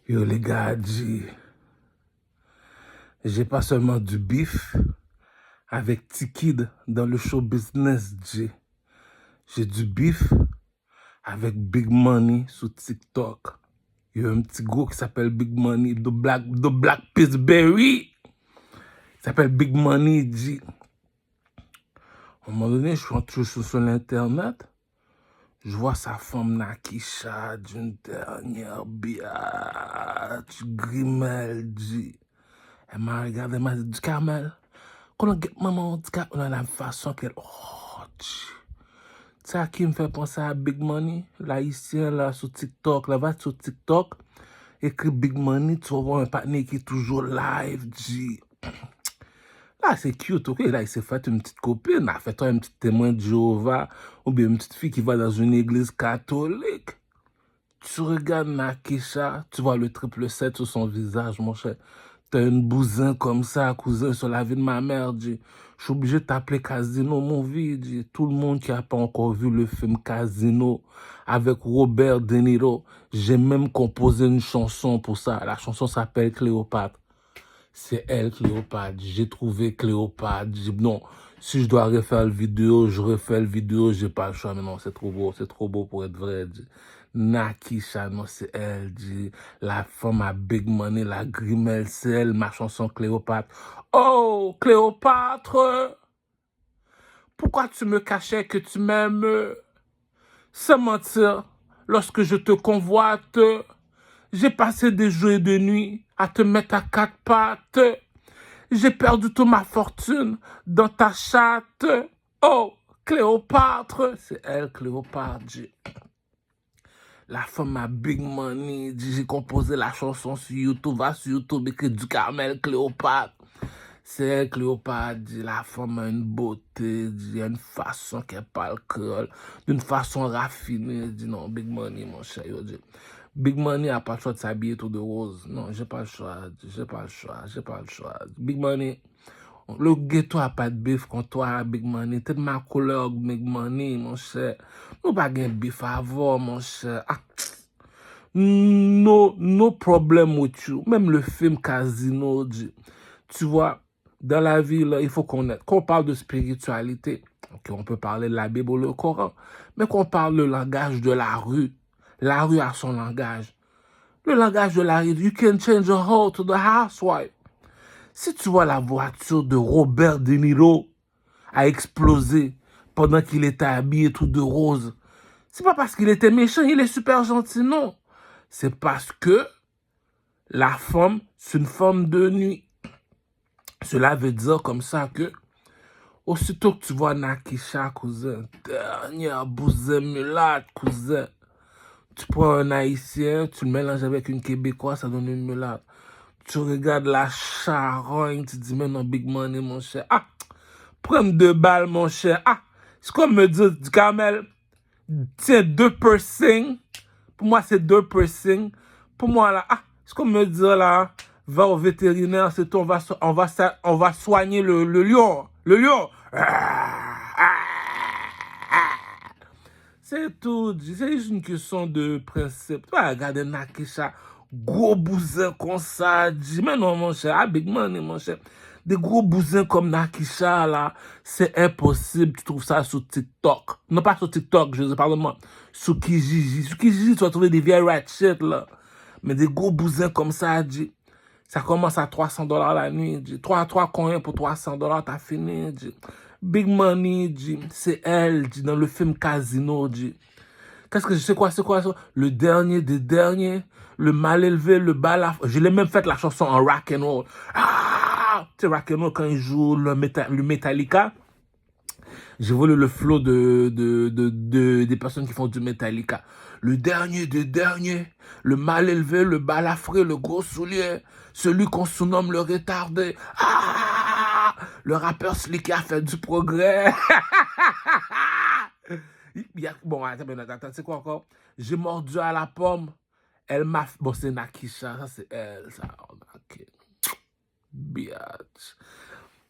Yo les gars, j'ai pas seulement du bif avec T-Kid dans le show business, j'ai du bif avec Big Money sur TikTok. Il y a un petit gros qui s'appelle Big Money, de Black Pittsburgh. Il s'appelle Big Money, À un moment donné, je suis sur l'internet, je vois sa femme Nakisha d'une dernière biatch, Grimel, Elle m'a regardé, elle m'a dit, du Carmel, quand on get maman, du Carmel, on a la façon qu'elle, tu sais à qui me fait penser à Big Money, l'haïtien là sur TikTok, là va sur TikTok, écrit Big Money, tu vas voir un partenaire qui est toujours live, Là, c'est cute, ok? Là, il s'est fait une petite copine, a fait un petit témoin de Jéhovah, ou bien une petite fille qui va dans une église catholique. Tu regardes Nakisha, tu vois le 777 sur son visage, mon cher. T'as une bousin comme ça, cousin, sur la vie de ma mère, Je suis obligé de t'appeler Casino, mon vie, Tout le monde qui n'a pas encore vu le film Casino avec Robert De Niro, j'ai même composé une chanson pour ça. La chanson s'appelle Cléopâtre. C'est elle, Cléopâtre. J'ai trouvé Cléopâtre. Non, si je dois refaire le vidéo, je refais le vidéo, j'ai pas le choix. Mais non, c'est trop beau pour être vrai, Nakisha, non, c'est elle, La femme à Big Money, la Grimel, c'est elle, ma chanson Cléopâtre. Oh, Cléopâtre, pourquoi tu me cachais que tu m'aimes? Sans mentir, lorsque je te convoite, j'ai passé des jours et des nuits à te mettre à quatre pattes. J'ai perdu toute ma fortune dans ta chatte. Oh, Cléopâtre, c'est elle, Cléopâtre. La femme à Big Money, j'ai composé la chanson sur YouTube, va sur YouTube, écrit du Carmel, Cléopâtre. C'est elle, Cléopâtre, la femme a une beauté, il y a une façon qu'elle parle créole, d'une façon raffinée, non, Big Money, mon cher, Big Money a pas le choix de s'habiller tout de rose. Non, j'ai pas le choix, Big Money, le ghetto a pas de bif contre toi, Big Money. T'es de ma couleur, Big Money, mon cher. Nous pas de bif avant, mon cher. No problem with you. Même le film Casino, tu vois, dans la vie, là, il faut qu'on parle de spiritualité. Okay, on peut parler de la Bible ou le Coran, mais qu'on parle le langage de la rue. La rue a son langage. Le langage de la rue, you can change a hoe to the housewife. Si tu vois la voiture de Robert De Niro a explosé pendant qu'il était habillé tout de rose, c'est pas parce qu'il était méchant, il est super gentil, non. C'est parce que la femme, c'est une femme de nuit. Cela veut dire comme ça que, aussitôt que tu vois Nakisha, cousin, dernière bousin mulâtre, cousin, tu prends un haïtien, tu le mélanges avec une québécoise, ça donne une mulâtre. Tu regardes la charogne, tu dis, mais non, Big Money, mon cher. Prends 2 balles, mon cher. C'est comme me dire, du Carmel, tiens, 2 piercings. Pour moi, c'est 2 piercings. Pour moi, là, c'est comme me dire, là, va au vétérinaire, c'est tout, on va soigner le lion. Le lion. C'est tout, c'est juste une question de principe. Tu vas regarder Nakisha, gros bousin comme ça, mais non, mon cher, Big Money, mon cher. Des gros bousins comme Nakisha, là, c'est impossible. Tu trouves ça sur TikTok. Non, pas sur TikTok, je sais pas moi. Sur Kijiji. Sur Kijiji, tu vas trouver des vieilles ratchets, là. Mais des gros bousins comme ça, ça commence à $300 la nuit, 3 coins pour $300, t'as fini, Big Money, c'est elle, dans le film Casino, Qu'est-ce que je sais quoi, le dernier des derniers, le mal élevé, le bas, je l'ai même fait la chanson en rock and roll. Tu sais, rock and roll, quand il joue le Metallica, j'ai volé le flow des personnes qui font du Metallica. Le dernier des derniers, le mal élevé, le balafré, le gros soulier, celui qu'on surnomme le retardé. Le rappeur Slick a fait du progrès. Bon, attends, c'est quoi encore? J'ai mordu à la pomme. Elle m'a... Bon, c'est Nakisha, ça c'est elle, ça. Ok. Biatch.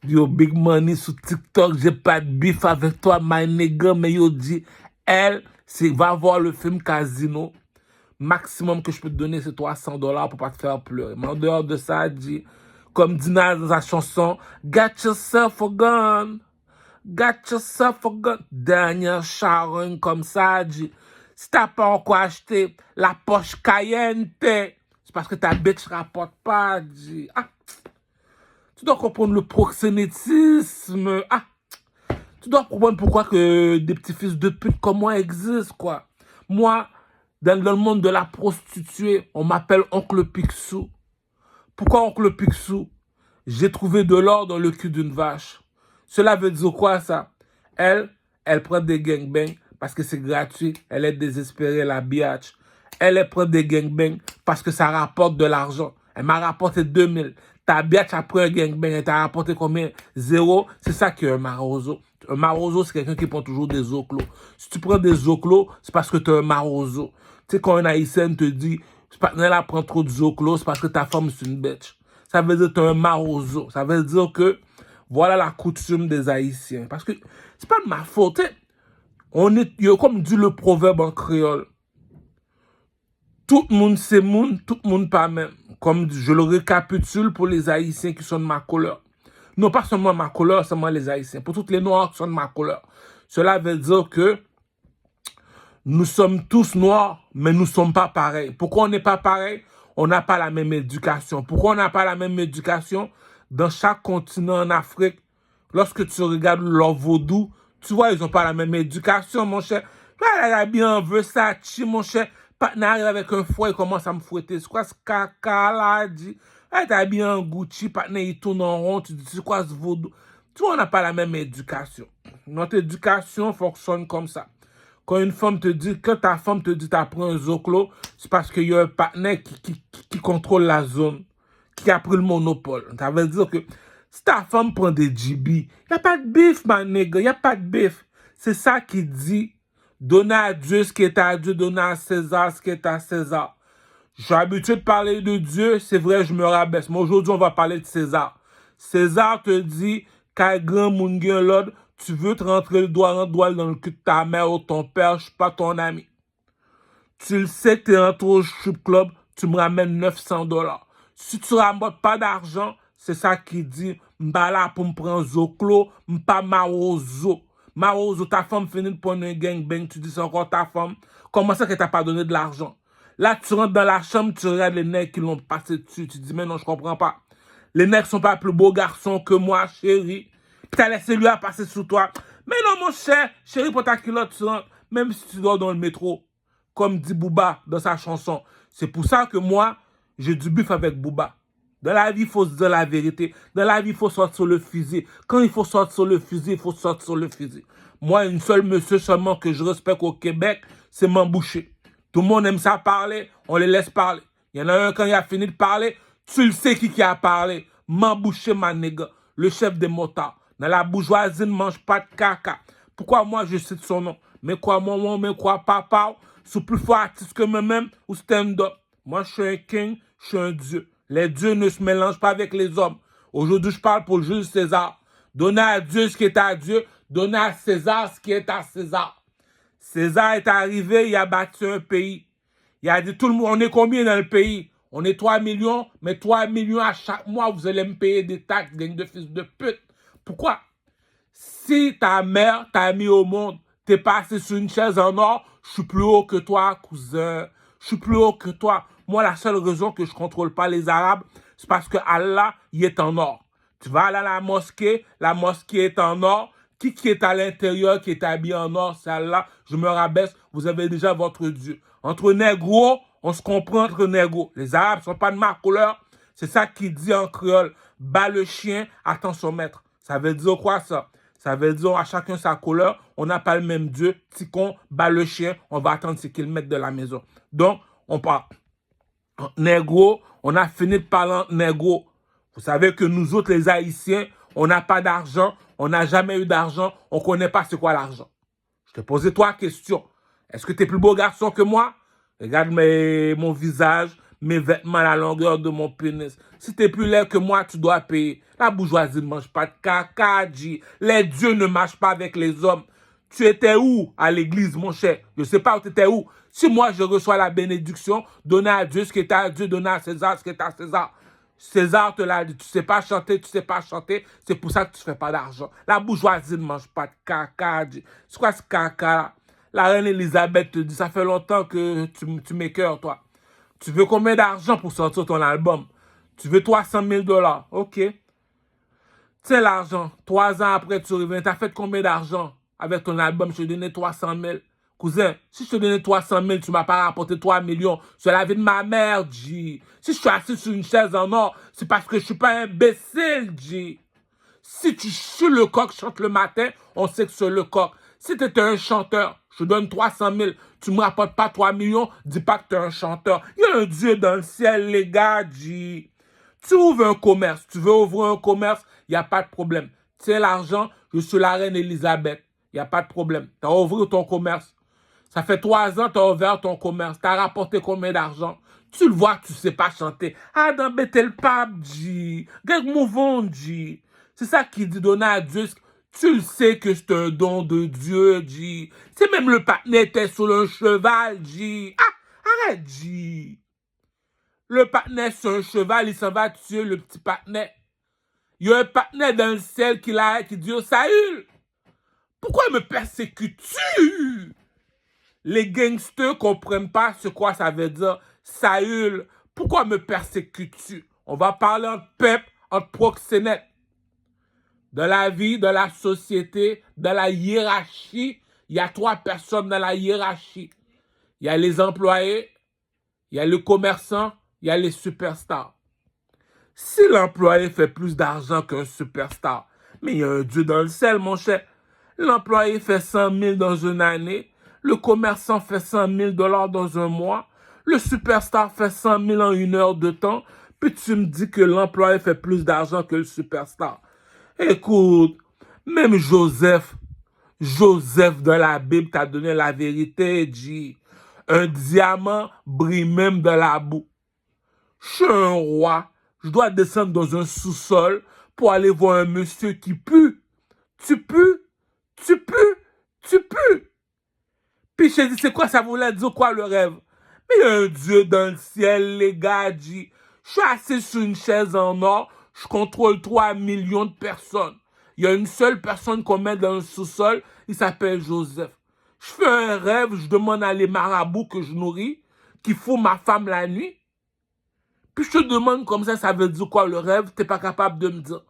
Yo, Big Money sur TikTok, j'ai pas de bif avec toi, my nigga, mais yo dit, elle, va voir le film Casino Maximum que je peux te donner, c'est $300 pour pas te faire pleurer. Mais en dehors de ça, dit, comme dit Nas dans sa chanson, Got yourself a gun. Got yourself a gun. Dernière charogne comme ça, dit. Si t'as pas encore acheté la Porsche Cayenne, c'est parce que ta bitch rapporte pas, dit. Ah, tu dois comprendre le proxénétisme. Ah, tu dois comprendre pourquoi que des petits fils de pute comme moi existent, quoi. Moi, dans le monde de la prostituée, on m'appelle Oncle Picsou. Pourquoi Oncle Picsou? J'ai trouvé de l'or dans le cul d'une vache. Cela veut dire quoi, ça? Elle prend des gangbangs parce que c'est gratuit. Elle est désespérée, la biatch. Elle prend des gangbangs parce que ça rapporte de l'argent. Elle m'a rapporté 2000. Ta biatch a pris un gangbang. Elle t'a rapporté combien? 0. C'est ça qui est un marozo. Un marozo, c'est quelqu'un qui prend toujours des oclos. Si tu prends des oclos, c'est parce que tu es un marozo. Tu sais, quand un haïtien te dit, ce partenaire-là prend trop de oclos, c'est parce que ta femme, c'est une bitch. Ça veut dire que tu es un marozo. Ça veut dire que voilà la coutume des Haïtiens. Parce que c'est pas de ma faute. Comme dit le proverbe en créole, tout le monde c'est monde, tout le monde pas même. Comme je le récapitule pour les Haïtiens qui sont de ma couleur. Non, pas seulement ma couleur, seulement les Haïtiens. Pour toutes les Noirs qui sont de ma couleur. Cela veut dire que nous sommes tous noirs, mais nous ne sommes pas pareils. Pourquoi on n'est pas pareil? On n'a pas la même éducation. Pourquoi on n'a pas la même éducation? Dans chaque continent en Afrique, lorsque tu regardes leur vaudou, tu vois, ils n'ont pas la même éducation, mon cher. Elle a bien Versace, mon cher. Patna arrive avec un fouet, il commence à me fouetter. C'est quoi ce caca là? Dit. Elle t'a bien Gucci, Patna, il tourne en rond. Tu dis, c'est quoi ce vaudou? Tu vois, on n'a pas la même éducation. Notre éducation fonctionne comme ça. Quand une femme te dit, quand ta femme te dit t'as pris un zoclo, c'est parce qu'il y a un partenaire qui contrôle la zone, qui a pris le monopole. Ça veut dire que si ta femme prend des GB, il n'y a pas de bif, ma nègre, il n'y a pas de bif. C'est ça qui dit, donner à Dieu ce qui est à Dieu, donner à César ce qui est à César. J'ai l'habitude de parler de Dieu, c'est vrai, je me rabaisse. Mais aujourd'hui, on va parler de César. César te dit, qu'un grand moun gen l'autre, tu veux te rentrer le doigt en doigt dans le cul de ta mère ou ton père, je suis pas ton ami. Tu le sais que tu es rentré au strip club, tu me ramènes $900. Si tu ramènes pas d'argent, c'est ça qui dit, m'ba là pour me prendre zoclo, m'pas marozo. Marozo, ta femme finit de prendre un gangbang, tu dis c'est encore ta femme. Comment ça que t'as pas donné de l'argent? Là, tu rentres dans la chambre, tu regardes les nègres qui l'ont passé dessus, tu dis mais non, je comprends pas. Les nègres sont pas plus beaux garçons que moi, chérie. Puis t'as laissé lui à passer sous toi. Mais non, mon cher, chérie, pour ta culotte, tu rentres, même si tu dors dans le métro, comme dit Booba dans sa chanson. C'est pour ça que moi, j'ai du bif avec Booba. Dans la vie, il faut se dire la vérité. Dans la vie, il faut sortir sur le fusil. Quand il faut sortir sur le fusil, il faut sortir sur le fusil. Moi, une seule monsieur seulement que je respecte au Québec, c'est Mambouché. Tout le monde aime ça parler, on les laisse parler. Il y en a un, quand il a fini de parler, tu le sais qui a parlé. Mambouché, ma nègre, le chef des motards. Dans la bourgeoisie, ne mange pas de caca. Pourquoi moi, je cite son nom? Mais quoi, maman, mais quoi, papa? Sous plus fort artiste que moi-même ou stand-up? Moi, je suis un king, je suis un dieu. Les dieux ne se mélangent pas avec les hommes. Aujourd'hui, je parle pour Jules César. Donnez à Dieu ce qui est à Dieu. Donnez à César ce qui est à César. César est arrivé, il a battu un pays. Il a dit tout le monde, on est combien dans le pays? On est 3 millions, mais 3 millions à chaque mois, vous allez me payer des taxes, gang de fils de pute. Pourquoi? Si ta mère t'a mis au monde, t'es passé sur une chaise en or, je suis plus haut que toi, cousin. Je suis plus haut que toi. Moi, la seule raison que je contrôle pas les Arabes, c'est parce que Allah, il est en or. Tu vas aller à la mosquée est en or. Qui est à l'intérieur, qui est habillé en or, c'est Allah. Je me rabaisse, vous avez déjà votre Dieu. Entre négros, on se comprend entre négros. Les Arabes sont pas de ma couleur. C'est ça qui dit en créole. Bat le chien, attend son maître. Ça veut dire quoi ça? Ça veut dire à chacun sa couleur. On n'a pas le même Dieu. Ticon, bat le chien, on va attendre ce qu'il mette de la maison. Donc, on parle négro, on a fini de parler négro. Vous savez que nous autres, les Haïtiens, on n'a pas d'argent, on n'a jamais eu d'argent, on ne connaît pas c'est quoi l'argent. Je te posais trois questions. Est-ce que tu es plus beau garçon que moi? Regarde mon visage, mes vêtements, la longueur de mon pénis. Si tu es plus laid que moi, tu dois payer. La bourgeoisie ne mange pas de caca, dit. Les dieux ne marchent pas avec les hommes. Tu étais où à l'église, mon cher? Je ne sais pas où tu étais où. Si moi, je reçois la bénédiction, donner à Dieu ce qui est à Dieu, donner à César ce qui est à César. César te l'a dit, tu ne sais pas chanter, tu ne sais pas chanter, c'est pour ça que tu ne fais pas d'argent. La bourgeoisie ne mange pas de caca. C'est quoi ce caca là? La reine Elisabeth te dit, ça fait longtemps que tu m'écœures, toi. Tu veux combien d'argent pour sortir ton album? Tu veux 300 000 $. OK. Tiens l'argent. 3 ans après, tu reviens. Tu as fait combien d'argent avec ton album? Je te donnais 300 000. Cousin, si je te donnais 300 000, tu ne m'as pas rapporté 3 millions. C'est la vie de ma mère, G. Si je suis assis sur une chaise en or, c'est parce que je ne suis pas imbécile, G. Si tu suis le coq chante le matin, on sait que c'est le coq. Si tu étais un chanteur, je te donne 300 000, tu ne me rapportes pas 3 millions, dis pas que tu es un chanteur. Il y a un Dieu dans le ciel, les gars, G. Tu ouvres un commerce, tu veux ouvrir un commerce, il n'y a pas de problème. Tiens l'argent, je suis la reine Elisabeth, il n'y a pas de problème. Tu as ouvert ton commerce. Ça fait 3 ans que tu as ouvert ton commerce. Tu as rapporté combien d'argent? Tu le vois que tu ne sais pas chanter. Ah, d'embêter le pape, G. Regarde mouvant, G. C'est ça qui dit donner à Dieu. Tu le sais que c'est un don de Dieu, G. C'est même le partenaire était sur un cheval, G. Ah, arrête, G. Le partenaire sur un cheval, il s'en va tuer le petit partenaire. Il y a un partenaire dans le ciel qui dit oh, Saül, pourquoi me persécutes-tu? Les gangsters ne comprennent pas ce quoi ça veut dire. Saül, pourquoi me persécutes-tu? On va parler entre peuple, entre proxénètes. Dans la vie, dans la société, dans la hiérarchie, il y a 3 personnes dans la hiérarchie. Il y a les employés, il y a le commerçant, il y a les superstars. Si l'employé fait plus d'argent qu'un superstar, mais il y a un Dieu dans le ciel, mon cher. L'employé fait 100 000 dans une année, le commerçant fait 100 000 $ dans un mois, le superstar fait 100 000 en 1 heure de temps, puis tu me dis que l'employé fait plus d'argent que le superstar. Écoute, même Joseph dans la Bible t'a donné la vérité, dit, un diamant brille même dans la boue. Je suis un roi, je dois descendre dans un sous-sol pour aller voir un monsieur qui pue. Tu pues? Tu pues? Tu pues? Puis je dis, c'est quoi ça voulait dire quoi le rêve? Mais il y a un Dieu dans le ciel, les gars, dit. Je suis assis sur une chaise en or, je contrôle 3 millions de personnes. Il y a une seule personne qu'on met dans le sous-sol, il s'appelle Joseph. Je fais un rêve, je demande à les marabouts que je nourris, qui font ma femme la nuit. Puis je te demande comme ça veut dire quoi le rêve, t'es pas capable de me dire.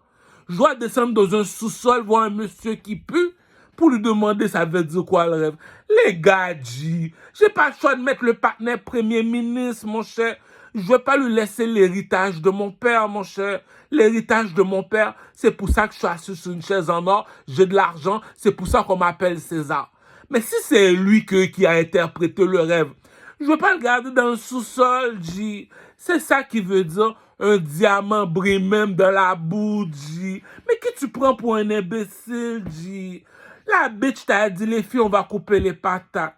Je dois descendre dans un sous-sol, voir un monsieur qui pue, pour lui demander ça veut dire quoi le rêve. Les gars, j'ai pas le choix de mettre le partenaire premier ministre, mon cher. Je ne vais pas lui laisser l'héritage de mon père, mon cher. L'héritage de mon père, c'est pour ça que je suis assis sur une chaise en or, j'ai de l'argent, c'est pour ça qu'on m'appelle César. Mais si c'est lui qui a interprété le rêve, je ne veux pas le garder dans le sous-sol, G. C'est ça qui veut dire un diamant brille même dans la boue, G. Mais qui tu prends pour un imbécile, G? La bitch t'a dit, les filles, on va couper les patates.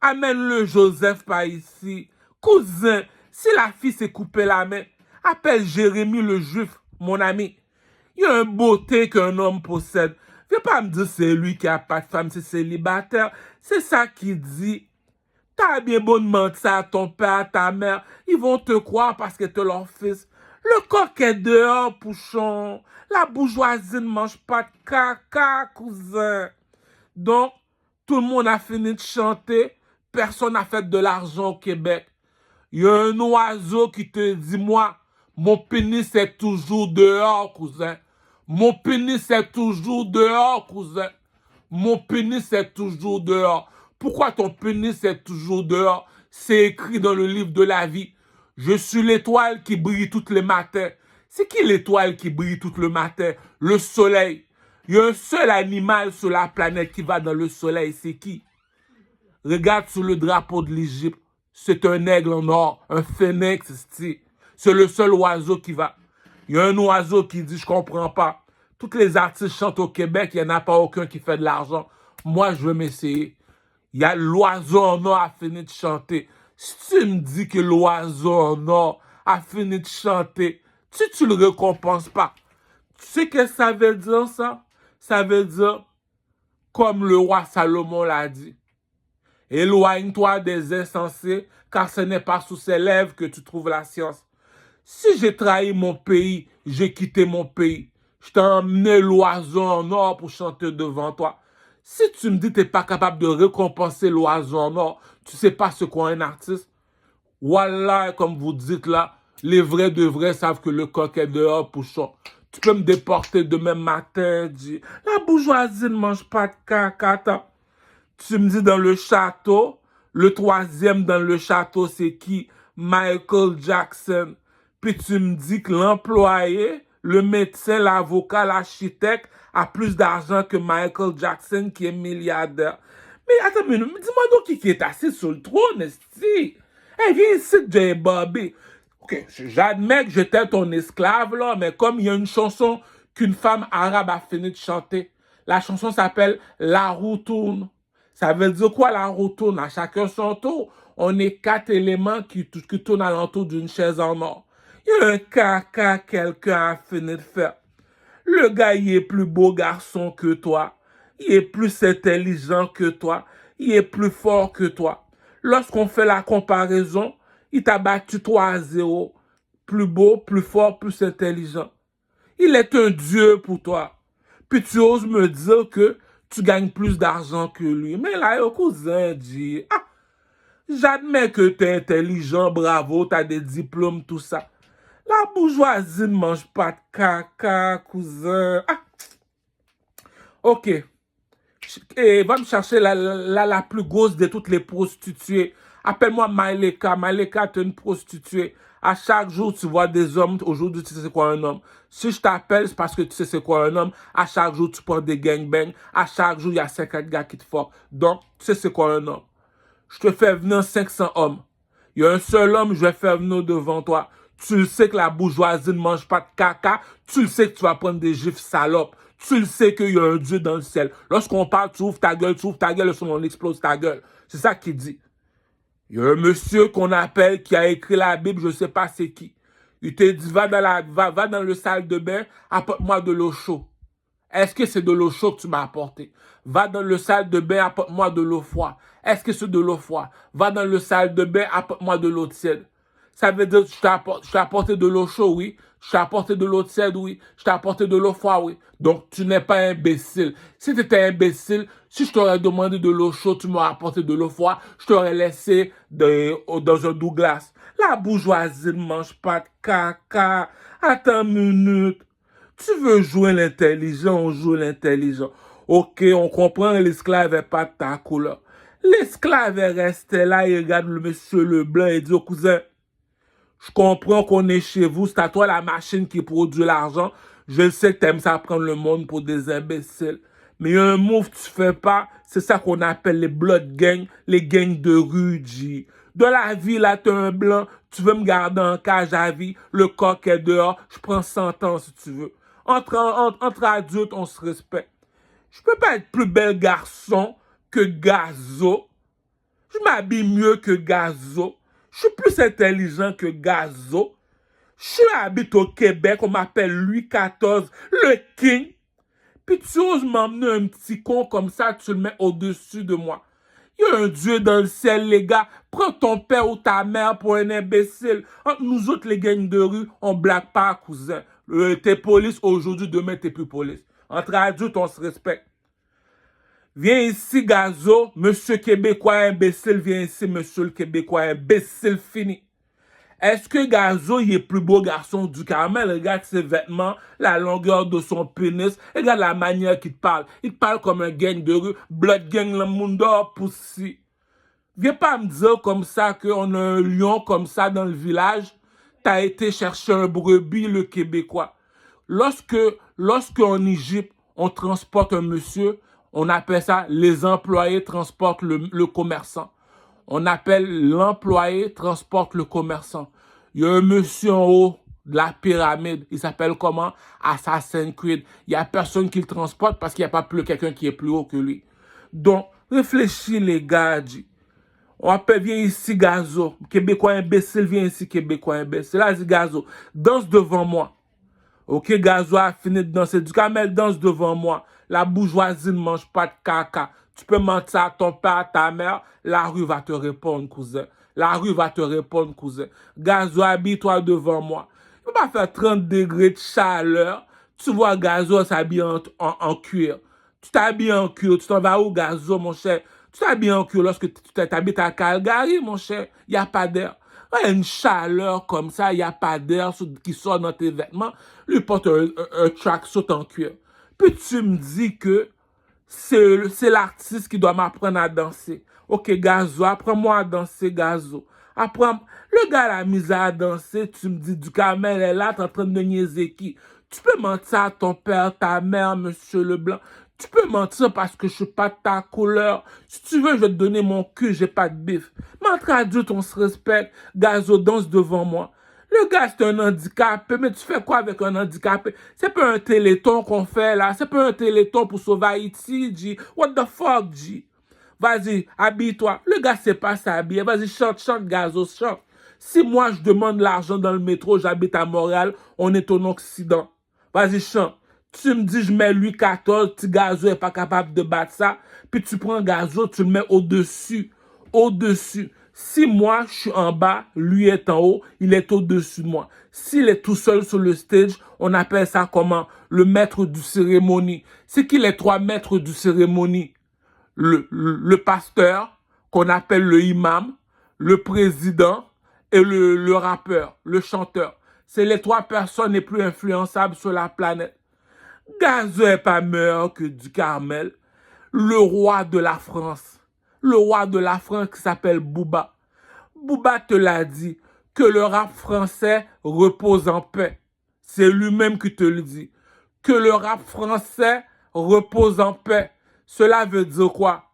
Amène-le Joseph par ici. Cousin, si la fille s'est coupée la main, appelle Jérémie le juif, mon ami. Il y a un beauté qu'un homme possède. Viens pas me dire c'est lui qui a pas de femme, c'est célibataire. C'est ça qu'il dit. T'as bien beau demander ça à ton père, à ta mère. Ils vont te croire parce que t'es leur fils. Le coq est dehors, pouchon. La bourgeoisie ne mange pas de caca, cousin. Donc, tout le monde a fini de chanter. Personne n'a fait de l'argent au Québec. Il y a un oiseau qui te dit, moi, mon pénis est toujours dehors, cousin. Mon pénis est toujours dehors, cousin. Mon pénis est toujours dehors. Pourquoi ton pénis est toujours dehors? C'est écrit dans le livre de la vie. Je suis l'étoile qui brille tous les matins. C'est qui l'étoile qui brille tout le matin? Le soleil. Il y a un seul animal sur la planète qui va dans le soleil. C'est qui? Regarde sur le drapeau de l'Égypte. C'est un aigle en or, un phénix. C'est le seul oiseau qui va. Il y a un oiseau qui dit, je comprends pas. Tous les artistes chantent au Québec, il n'y en a pas aucun qui fait de l'argent. Moi, je veux m'essayer. Il y a l'oiseau en or a fini de chanter. Si tu me dis que l'oiseau en or a fini de chanter, si tu le récompenses pas, tu sais qu'est-ce que ça veut dire, ça? Ça veut dire, Comme le roi Salomon l'a dit. Éloigne-toi des insensés, car ce n'est pas sous ses lèvres que tu trouves la science. Si j'ai trahi mon pays, j'ai quitté mon pays. Je t'ai emmené l'oiseau en or pour chanter devant toi. Si tu me dis que tu n'es pas capable de récompenser l'oiseau en or, tu ne sais pas ce qu'est un artiste. Voilà, comme vous dites là, les vrais de vrais savent que le coq est dehors, pouchon. Tu peux me déporter demain matin, dit. La bourgeoisie ne mange pas de caca. Tu me dis dans le château, le troisième dans le château, c'est qui? Michael Jackson. Puis tu me dis que l'employé, le médecin, l'avocat, l'architecte a plus d'argent que Michael Jackson qui est milliardaire. Mais attends, dis-moi donc qui est assis sur le trône, esti. Hey, viens ici, J. Bobby. Ok, j'admets que j'étais ton esclave, là, mais comme il y a une chanson qu'une femme arabe a fini de chanter, la chanson s'appelle La roue tourne. Ça veut dire quoi la roue tourne? À chacun son tour. On est 4 éléments qui tournent alentour d'une chaise en or. Il y a un caca quelqu'un a fini de faire. Le gars, il est plus beau garçon que toi. Il est plus intelligent que toi. Il est plus fort que toi. Lorsqu'on fait la comparaison, il t'a battu 3-0. Plus beau, plus fort, plus intelligent. Il est un dieu pour toi. Puis tu oses me dire que tu gagnes plus d'argent que lui. Mais là, le cousin dit, ah, j'admets que tu es intelligent, bravo, tu as des diplômes, tout ça. La bourgeoisie ne mange pas de caca, cousin. Ah, ok. Et va me chercher la plus grosse de toutes les prostituées. Appelle-moi Maïleka. Maïleka, tu es une prostituée. À chaque jour, tu vois des hommes. Aujourd'hui, tu sais c'est quoi un homme. Si je t'appelle, c'est parce que tu sais c'est quoi un homme. À chaque jour, tu prends des gangbangs. À chaque jour, il y a 50 gars qui te font. Donc, tu sais c'est quoi un homme. Je te fais venir 500 hommes. Il y a un seul homme, je vais faire venir devant toi. Tu le sais que la bourgeoisie ne mange pas de caca. Tu le sais que tu vas prendre des gifs salopes. Tu le sais qu'il y a un Dieu dans le ciel. Lorsqu'on parle, tu ouvres ta gueule, le son, on explose ta gueule. C'est ça qu'il dit. Il y a un monsieur qu'on appelle qui a écrit la Bible, je ne sais pas c'est qui. Il te dit, va dans le salle de bain, apporte-moi de l'eau chaude. Est-ce que c'est de l'eau chaude que tu m'as apporté? Va dans le salle de bain, apporte-moi de l'eau froide. Est-ce que c'est de l'eau froide? Va dans le salle de bain, apporte-moi de l'eau tiède. Ça veut dire que je t'ai apporté de l'eau chaude, oui. Je t'ai apporté de l'eau tiède, oui. Je t'ai apporté de l'eau froide, oui. Donc, tu n'es pas imbécile. Si tu étais imbécile, si je t'aurais demandé de l'eau chaude, tu m'aurais apporté de l'eau froide, je t'aurais laissé dans un Douglas. La bourgeoisie ne mange pas de caca. Attends une minute. Tu veux jouer l'intelligent, on joue l'intelligent. Ok, on comprend, l'esclave n'est pas de ta couleur. L'esclave est resté là, il regarde le monsieur Leblanc et dit au cousin, je comprends qu'on est chez vous, c'est à toi la machine qui produit l'argent. Je sais que t'aimes ça prendre le monde pour des imbéciles. Mais il y a un move que tu fais pas, c'est ça qu'on appelle les blood gangs, les gangs de rue, G. Dans la vie, là, t'es un blanc, tu veux me garder en cage à vie, le coq est dehors, je prends 100 ans si tu veux. Entre adultes, on se respecte. Je peux pas être plus bel garçon que Gazo. Je m'habille mieux que Gazo. Je suis plus intelligent que Gazo. Je habite au Québec, on m'appelle Louis XIV, le King. Puis tu oses m'emmener un petit con comme ça, tu le mets au-dessus de moi. Il y a un Dieu dans le ciel, les gars. Prends ton père ou ta mère pour un imbécile. Entre nous autres, les gangs de rue, on blague pas, cousin. T'es police aujourd'hui, demain, t'es plus police. Entre adultes, on se respecte. Viens ici, Gazo. Monsieur Québécois imbécile, viens ici, monsieur le Québécois imbécile fini. Est-ce que Gazo, il est plus beau garçon du Carmel? Regarde ses vêtements, la longueur de son pénis. Regarde la manière qu'il te parle. Il te parle comme un gang de rue. Blood gang, le monde poussi. Viens pas me dire comme ça qu'on a un lion comme ça dans le village. T'as été chercher un brebis, le Québécois. Lorsqu'en Égypte, on transporte un monsieur, on appelle ça les employés transportent le commerçant. On appelle l'employé transporte le commerçant. Il y a un monsieur en haut de la pyramide. Il s'appelle comment? Assassin's Creed. Il n'y a personne qui le transporte parce qu'il n'y a pas plus quelqu'un qui est plus haut que lui. Donc, réfléchis les gars. On appelle, viens ici Gazo. Québécois imbécile, viens ici Québécois imbécile. Là, dit Gazo, danse devant moi. Ok, Gazo a fini de danser. Du Camel danse devant moi. La bourgeoisie ne mange pas de caca. Tu peux mentir à ton père, à ta mère, la rue va te répondre, cousin. La rue va te répondre, cousin. Gazo, habille-toi devant moi. Il ne peut pas faire 30 degrés de chaleur. Tu vois Gazo s'habille en cuir. Tu t'habilles en cuir. Tu t'en vas où, Gazo, mon cher? Tu t'habilles en cuir lorsque tu t'habites à Calgary, mon cher. Il n'y a pas d'air. Il y a une chaleur comme ça, il n'y a pas d'air qui sort dans tes vêtements. Lui porte un tracksuit en cuir. Puis tu me dis que c'est l'artiste qui doit m'apprendre à danser. Ok, Gazo, apprends-moi à danser, Gazo. Apprends. Le gars l'a mis à danser, tu me dis, du Carmel est là, t'es en train de niaiser qui? Tu peux mentir à ton père, ta mère, monsieur Leblanc. Tu peux mentir parce que je suis pas de ta couleur. Si tu veux, je vais te donner mon cul, j'ai pas de bif. Mais entre adultes, on se respecte. Gazo, danse devant moi. Le gars, c'est un handicapé, mais tu fais quoi avec un handicapé? C'est pas un téléthon qu'on fait là. C'est pas un téléthon pour sauver Haïti, G. What the fuck, G? Vas-y, habille-toi. Le gars sait pas s'habiller. Vas-y, chante, chante, Gazo, chante. Si moi, je demande l'argent dans le métro, j'habite à Montréal, on est en Occident. Vas-y, chante. Tu me dis, je mets Louis XIV, petit Gazo est pas capable de battre ça. Puis tu prends Gazo, tu le mets au-dessus. Au-dessus. Si moi, je suis en bas, lui est en haut, il est au-dessus de moi. S'il est tout seul sur le stage, on appelle ça comment? Le maître du cérémonie. C'est qui les trois maîtres du cérémonie? Le pasteur, qu'on appelle le imam, le président et le rappeur, le chanteur. C'est les trois personnes les plus influençables sur la planète. Gazo est pas meilleur que du Carmel. Le roi de la France. Le roi de la France qui s'appelle Booba. Booba te l'a dit, que le rap français repose en paix. C'est lui-même qui te le dit. Que le rap français repose en paix. Cela veut dire quoi?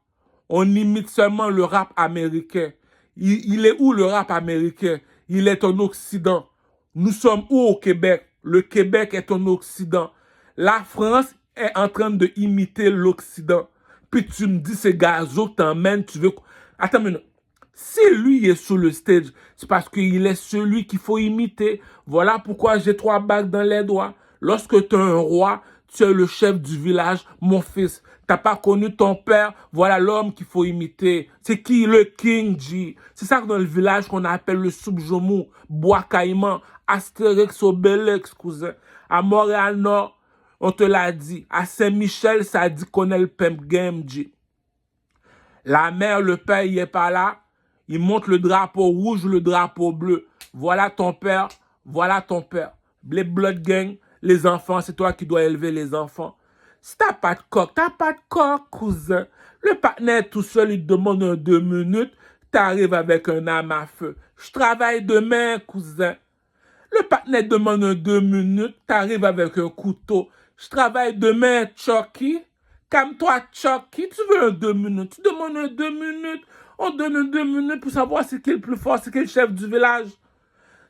On imite seulement le rap américain. Il est où le rap américain? Il est en Occident. Nous sommes où au Québec? Le Québec est en Occident. La France est en train de imiter l'Occident. Puis tu me dis, c'est Gazo que t'emmènes, tu veux... Attends une minute. Si lui est sur le stage, c'est parce qu'il est celui qu'il faut imiter. Voilà pourquoi j'ai 3 bagues dans les doigts. Lorsque tu es un roi, tu es le chef du village, mon fils. T'as pas connu ton père, voilà l'homme qu'il faut imiter. C'est qui? Le King G. C'est ça que dans le village qu'on appelle le Soubjomou, Bois Caïman, Astérix, Obélix, cousin. À Montréal-Nord, on te l'a dit. À Saint-Michel, ça dit qu'on est le Pimp Game G. La mère, le père, il est pas là. Il montre le drapeau rouge, le drapeau bleu. Voilà ton père, voilà ton père. Les Blood Gang, les enfants, c'est toi qui dois élever les enfants. Si t'as pas de coq, cousin. Le partenaire tout seul, il te demande un 2 minutes, t'arrives avec un arme à feu. Je travaille demain, cousin. Le partenaire demande un 2 minutes, t'arrives avec un couteau. Je travaille demain, Chucky. Calme-toi, Chucky. Tu veux un 2 minutes? Tu demandes un 2 minutes. On donne un 2 minutes pour savoir c'est qui le plus fort, c'est qui le chef du village.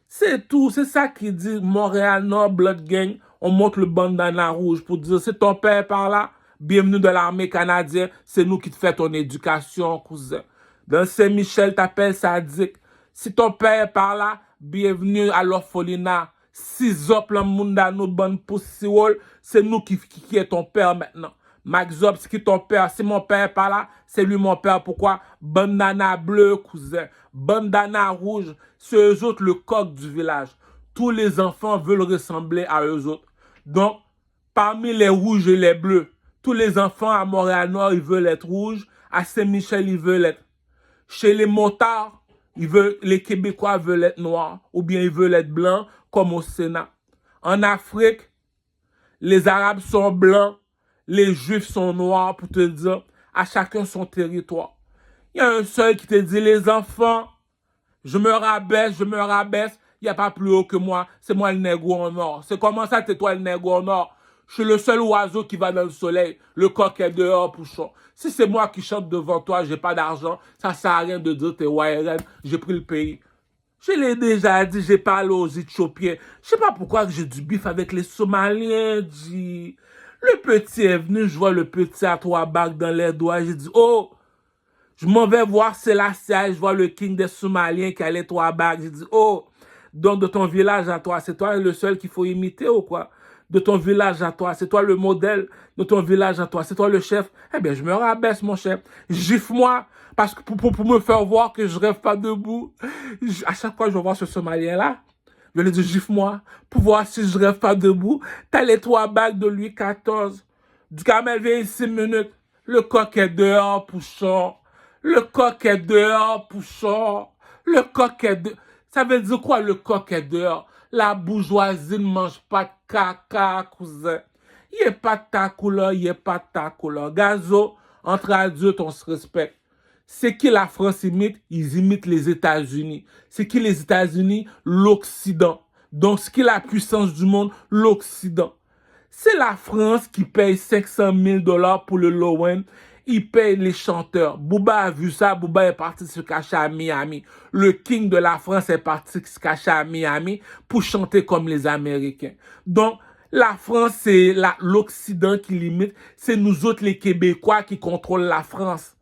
C'est tout. C'est ça qui dit Montréal-Nord, Blood Gang. On monte le bandana rouge pour dire c'est ton père par là. Bienvenue dans l'armée canadienne. C'est nous qui te fait ton éducation, cousin. Dans Saint-Michel, t'appelles Sadik. Si ton père est par là, bienvenue à l'orphelinat. Si Zop, le monde à nous, bonne poussiole, c'est nous qui est ton père maintenant. Max Zop, c'est qui ton père? Si mon père est par là, c'est lui mon père. Pourquoi? Bandana bleu, cousin. Bandana rouge. C'est eux autres le coq du village. Tous les enfants veulent ressembler à eux autres. Donc, parmi les rouges et les bleus, tous les enfants à Montréal-Nord, ils veulent être rouges. À Saint-Michel, ils veulent être. Chez les motards, les Québécois veulent être noirs ou bien ils veulent être blancs comme au Sénat. En Afrique, les Arabes sont blancs, les Juifs sont noirs pour te dire à chacun son territoire. Il y a un seul qui te dit les enfants, je me rabaisse, il n'y a pas plus haut que moi, c'est moi le nègre en or. C'est comment ça, t'es toi le nègre en or? Je suis le seul oiseau qui va dans le soleil, le coq est dehors, pouchon. Si c'est moi qui chante devant toi, j'ai pas d'argent, ça sert à rien de dire t'es YRN, j'ai pris le pays. Je l'ai déjà dit, j'ai parlé aux Éthiopiens. Je sais pas pourquoi j'ai du bif avec les Somaliens, dit. Le petit est venu, je vois le petit à 3 bagues dans les doigts, j'ai dit, oh, je m'en vais voir Selassie, je vois le king des Somaliens qui a les 3 bagues, j'ai dit, oh, donc de ton village à toi, c'est toi le seul qu'il faut imiter ou quoi? de ton village à toi, c'est toi le modèle de ton village à toi, c'est toi le chef, eh bien, je me rabaisse, mon chef. Gifle-moi, parce que pour me faire voir que je rêve pas debout. À chaque fois que je vois ce Somalien-là, je lui dis, gifle-moi, pour voir si je rêve pas debout. T'as les 3 bagues de Louis XIV. Duhamel vient 6 minutes. Le coq est dehors, Pouchon. Le coq est dehors, Pouchon. Le coq est dehors. Ça veut dire quoi, le coq est dehors? La bourgeoisie ne mange pas de caca, cousin. Il n'y a pas de ta couleur, il n'y a pas de ta couleur. Gazo, entre adultes, on se respecte. C'est qui la France imite? Ils imitent les États-Unis. C'est qui les États-Unis? L'Occident. Donc, ce qui est la puissance du monde? L'Occident. C'est la France qui paye 500 000 $ pour le Lowen. Il paye les chanteurs. Booba a vu ça. Booba est parti se cacher à Miami. Le king de la France est parti se cacher à Miami pour chanter comme les Américains. Donc, la France, c'est l'Occident qui limite. C'est nous autres, les Québécois, qui contrôlent la France.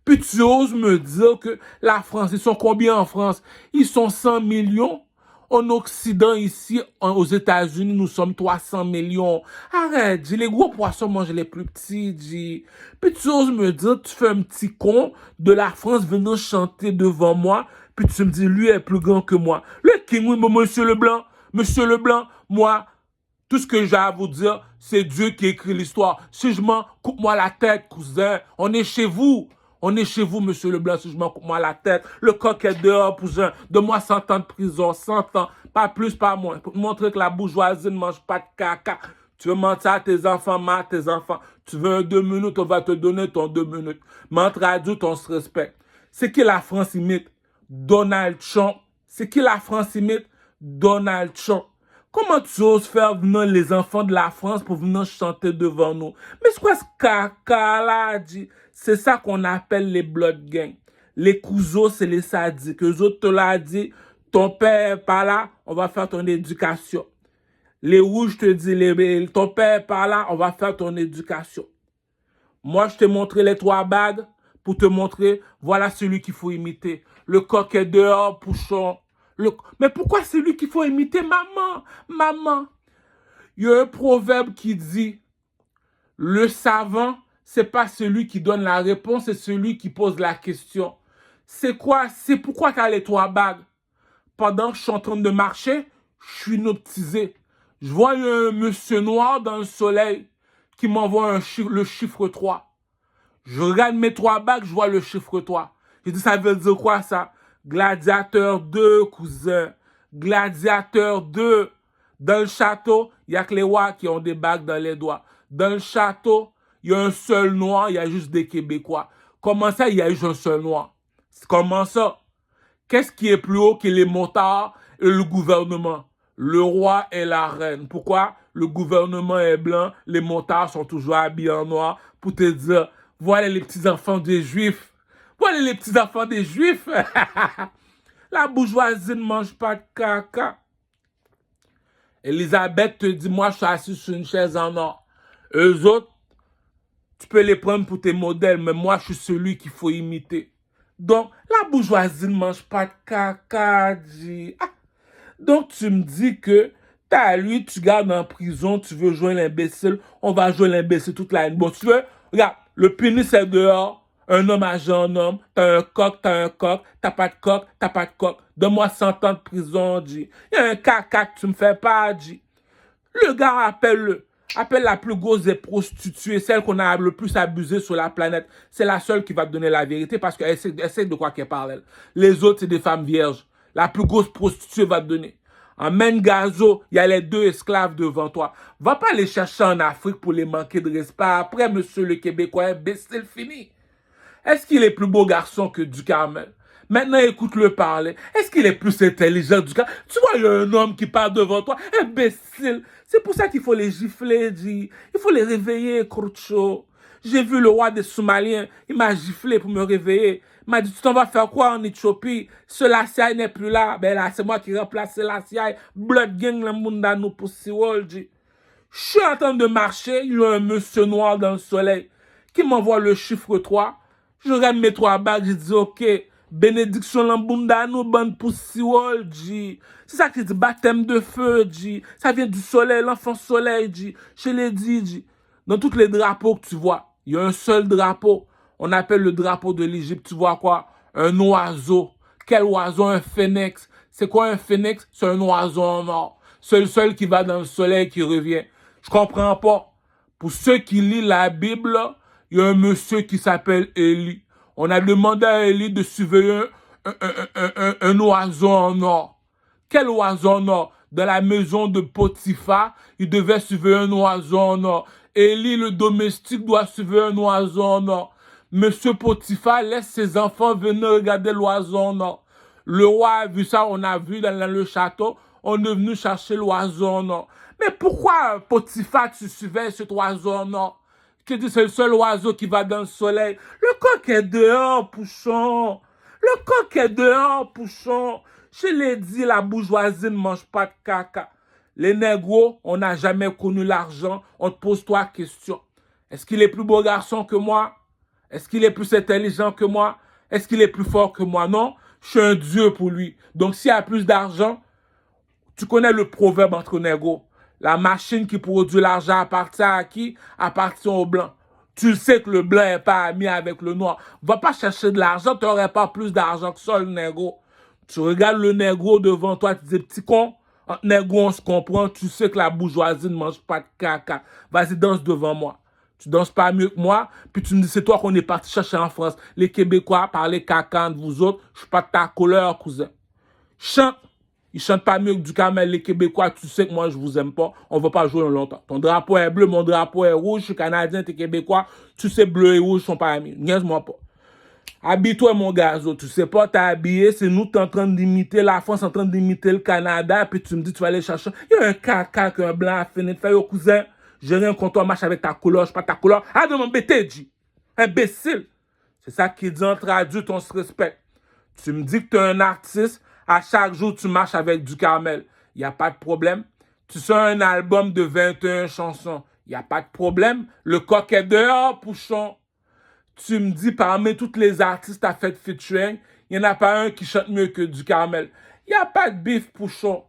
Puis tu oses me dire que la France, ils sont combien en France? Ils sont 100 millions. En Occident, ici, aux États-Unis, nous sommes 300 millions. Arrête, dis, les gros poissons mangent les plus petits, dis. Puis tu oses me dire, tu fais un petit con de la France venant chanter devant moi, puis tu me dis, lui est plus grand que moi. Le king, oui, monsieur Leblanc, moi, tout ce que j'ai à vous dire, c'est Dieu qui écrit l'histoire. Si je mens, coupe-moi la tête, cousin. On est chez vous. On est chez vous, monsieur Leblanc, si je m'en coupe-moi la tête. Le coq est dehors, cousin. Donne-moi 100 ans de prison, 100 ans. Pas plus, pas moins. Pour te montrer que la bourgeoisie ne mange pas de caca. Tu veux mentir à tes enfants, tes enfants. Tu veux un 2 minutes, on va te donner ton 2 minutes. Mais entre adultes, on se respecte. C'est qui la France imite? Donald Trump. C'est qui la France imite? Donald Trump. Comment tu oses faire venir les enfants de la France pour venir chanter devant nous? Mais c'est quoi ce caca là, dit? C'est ça qu'on appelle les blood gangs. Les cousins, c'est les sadiques. Eux autres te l'ont dit, ton père est pas là, on va faire ton éducation. Les rouges te disent, ton père est pas là, on va faire ton éducation. Moi, je t'ai montré les 3 bagues pour te montrer, voilà celui qu'il faut imiter. Le coq est dehors, Pouchon. Mais pourquoi c'est lui qu'il faut imiter? Maman. Il y a un proverbe qui dit, le savant, c'est pas celui qui donne la réponse, c'est celui qui pose la question. C'est quoi? C'est pourquoi tu as les 3 bagues? Pendant que je suis en train de marcher, je suis hypnotisé. Je vois un monsieur noir dans le soleil qui m'envoie le chiffre 3. Je regarde mes 3 bagues, je vois le chiffre 3. Je dis, ça veut dire quoi ça? Gladiateur 2, cousin. Gladiateur 2. Dans le château, il n'y a que les rois qui ont des bagues dans les doigts. Dans le château, il y a un seul noir, il y a juste des Québécois. Comment ça, il y a juste un seul noir? Comment ça? Qu'est-ce qui est plus haut que les motards et le gouvernement? Le roi et la reine. Pourquoi? Le gouvernement est blanc, les motards sont toujours habillés en noir pour te dire, voilà les petits enfants des Juifs. Voilà les petits enfants des Juifs. La bourgeoisie ne mange pas de caca. Elisabeth te dit, moi je suis assis sur une chaise en or. Eux autres, tu peux les prendre pour tes modèles, mais moi je suis celui qu'il faut imiter. Donc, la bourgeoisie ne mange pas de caca, dit. Ah. Donc, tu me dis que t'as lui, tu gardes en prison, tu veux jouer l'imbécile, on va jouer l'imbécile toute la nuit. Bon, tu veux, regarde, le pénis est dehors, un homme agit en homme, t'as un coq, t'as pas de coq, t'as pas de coq. Donne-moi 100 ans de prison, dit. Il y a un caca que tu me fais pas, dit. Le gars appelle la plus grosse des prostituées, celle qu'on a le plus abusée sur la planète. C'est la seule qui va te donner la vérité parce qu'elle sait de quoi qu'elle parle. Les autres, c'est des femmes vierges. La plus grosse prostituée va te donner. En Mengazo, il y a les 2 esclaves devant toi. Va pas les chercher en Afrique pour les manquer de respect. Après, monsieur le Québécois, imbécile fini. Est-ce qu'il est plus beau garçon que Duhamel? Maintenant, écoute-le parler. Est-ce qu'il est plus intelligent du cas? Tu vois, il y a un homme qui parle devant toi. Imbécile. C'est pour ça qu'il faut les gifler, dit. Il faut les réveiller, Croucho. J'ai vu le roi des Somaliens. Il m'a giflé pour me réveiller. Il m'a dit, tu t'en vas faire quoi en Éthiopie? Selassie n'est plus là. Ben là, c'est moi qui remplace Selassie. Blood gang, le monde à nous pour Siwol, dit. Je suis en train de marcher. Il y a un monsieur noir dans le soleil qui m'envoie le chiffre 3. Je regarde mes 3 bagues. Je dis, OK. Bénédiction l'ambunda nous bande pour siwol, dit. C'est ça qui dit baptême de feu, dit. Ça vient du soleil, l'enfant soleil, dit. Chez les dit. Dans tous les drapeaux que tu vois, il y a un seul drapeau. On appelle le drapeau de l'Égypte. Tu vois quoi? Un oiseau. Quel oiseau? Un phénix. C'est quoi un phénix? C'est un oiseau en or. C'est le seul qui va dans le soleil qui revient. Je comprends pas. Pour ceux qui lisent la Bible, il y a un monsieur qui s'appelle Élie. On a demandé à Élie de surveiller un oiseau en or. Quel oiseau en or? Dans la maison de Potiphar, il devait surveiller un oiseau en or. Élie, le domestique, doit surveiller un oiseau en or. Monsieur Potiphar laisse ses enfants venir regarder l'oiseau en or. Le roi a vu ça, on a vu dans le château, on est venu chercher l'oiseau en or. Mais pourquoi, Potiphar, tu surveilles cet oiseau en or? Que dit c'est le seul oiseau qui va dans le soleil. Le coq est dehors, Pouchon. Le coq est dehors, Pouchon. Je l'ai dit, la bourgeoisie ne mange pas de caca. Les négros, on n'a jamais connu l'argent. On te pose trois questions. Est-ce qu'il est plus beau garçon que moi? Est-ce qu'il est plus intelligent que moi? Est-ce qu'il est plus fort que moi? Non, je suis un dieu pour lui. Donc s'il a plus d'argent, tu connais le proverbe entre négros. La machine qui produit l'argent appartient à qui? Appartient au blanc. Tu sais que le blanc n'est pas ami avec le noir. Va pas chercher de l'argent, tu n'aurais pas plus d'argent que ça, le négro. Tu regardes le négro devant toi, tu dis, petit con, entre négro, on se comprend, tu sais que la bourgeoisie ne mange pas de caca. Vas-y, danse devant moi. Tu danses pas mieux que moi, puis tu me dis, c'est toi qu'on est parti chercher en France. Les Québécois parlez caca de vous autres, je suis pas de ta couleur, cousin. Chante. Ils chantent pas mieux que Ducamel, les Québécois, tu sais que moi je vous aime pas, on va pas jouer longtemps. Ton drapeau est bleu, mon drapeau est rouge, je suis Canadien, t'es Québécois, tu sais bleu et rouge sont pas amis, niaise-moi pas. Habille-toi mon gazo, tu sais pas t'es habillé, c'est nous t'es en train d'imiter la France, en train d'imiter le Canada, puis tu me dis tu vas aller chercher, il y a un caca qu'un blanc a fini de faire, yo cousin, j'ai rien contre toi, marche avec ta couleur, je suis pas ta couleur, ah de m'embêter, dit, imbécile. C'est ça qui dit en traduit, on se respecte. Tu me dis que tu es un artiste, à chaque jour tu marches avec Ducamel. Il n'y a pas de problème. Tu sors un album de 21 chansons. Il n'y a pas de problème. Le coq est dehors, Pouchon. Tu me dis parmi tous les artistes à fait featuring, il n'y en a pas un qui chante mieux que Ducamel. Il n'y a pas de bif, Pouchon.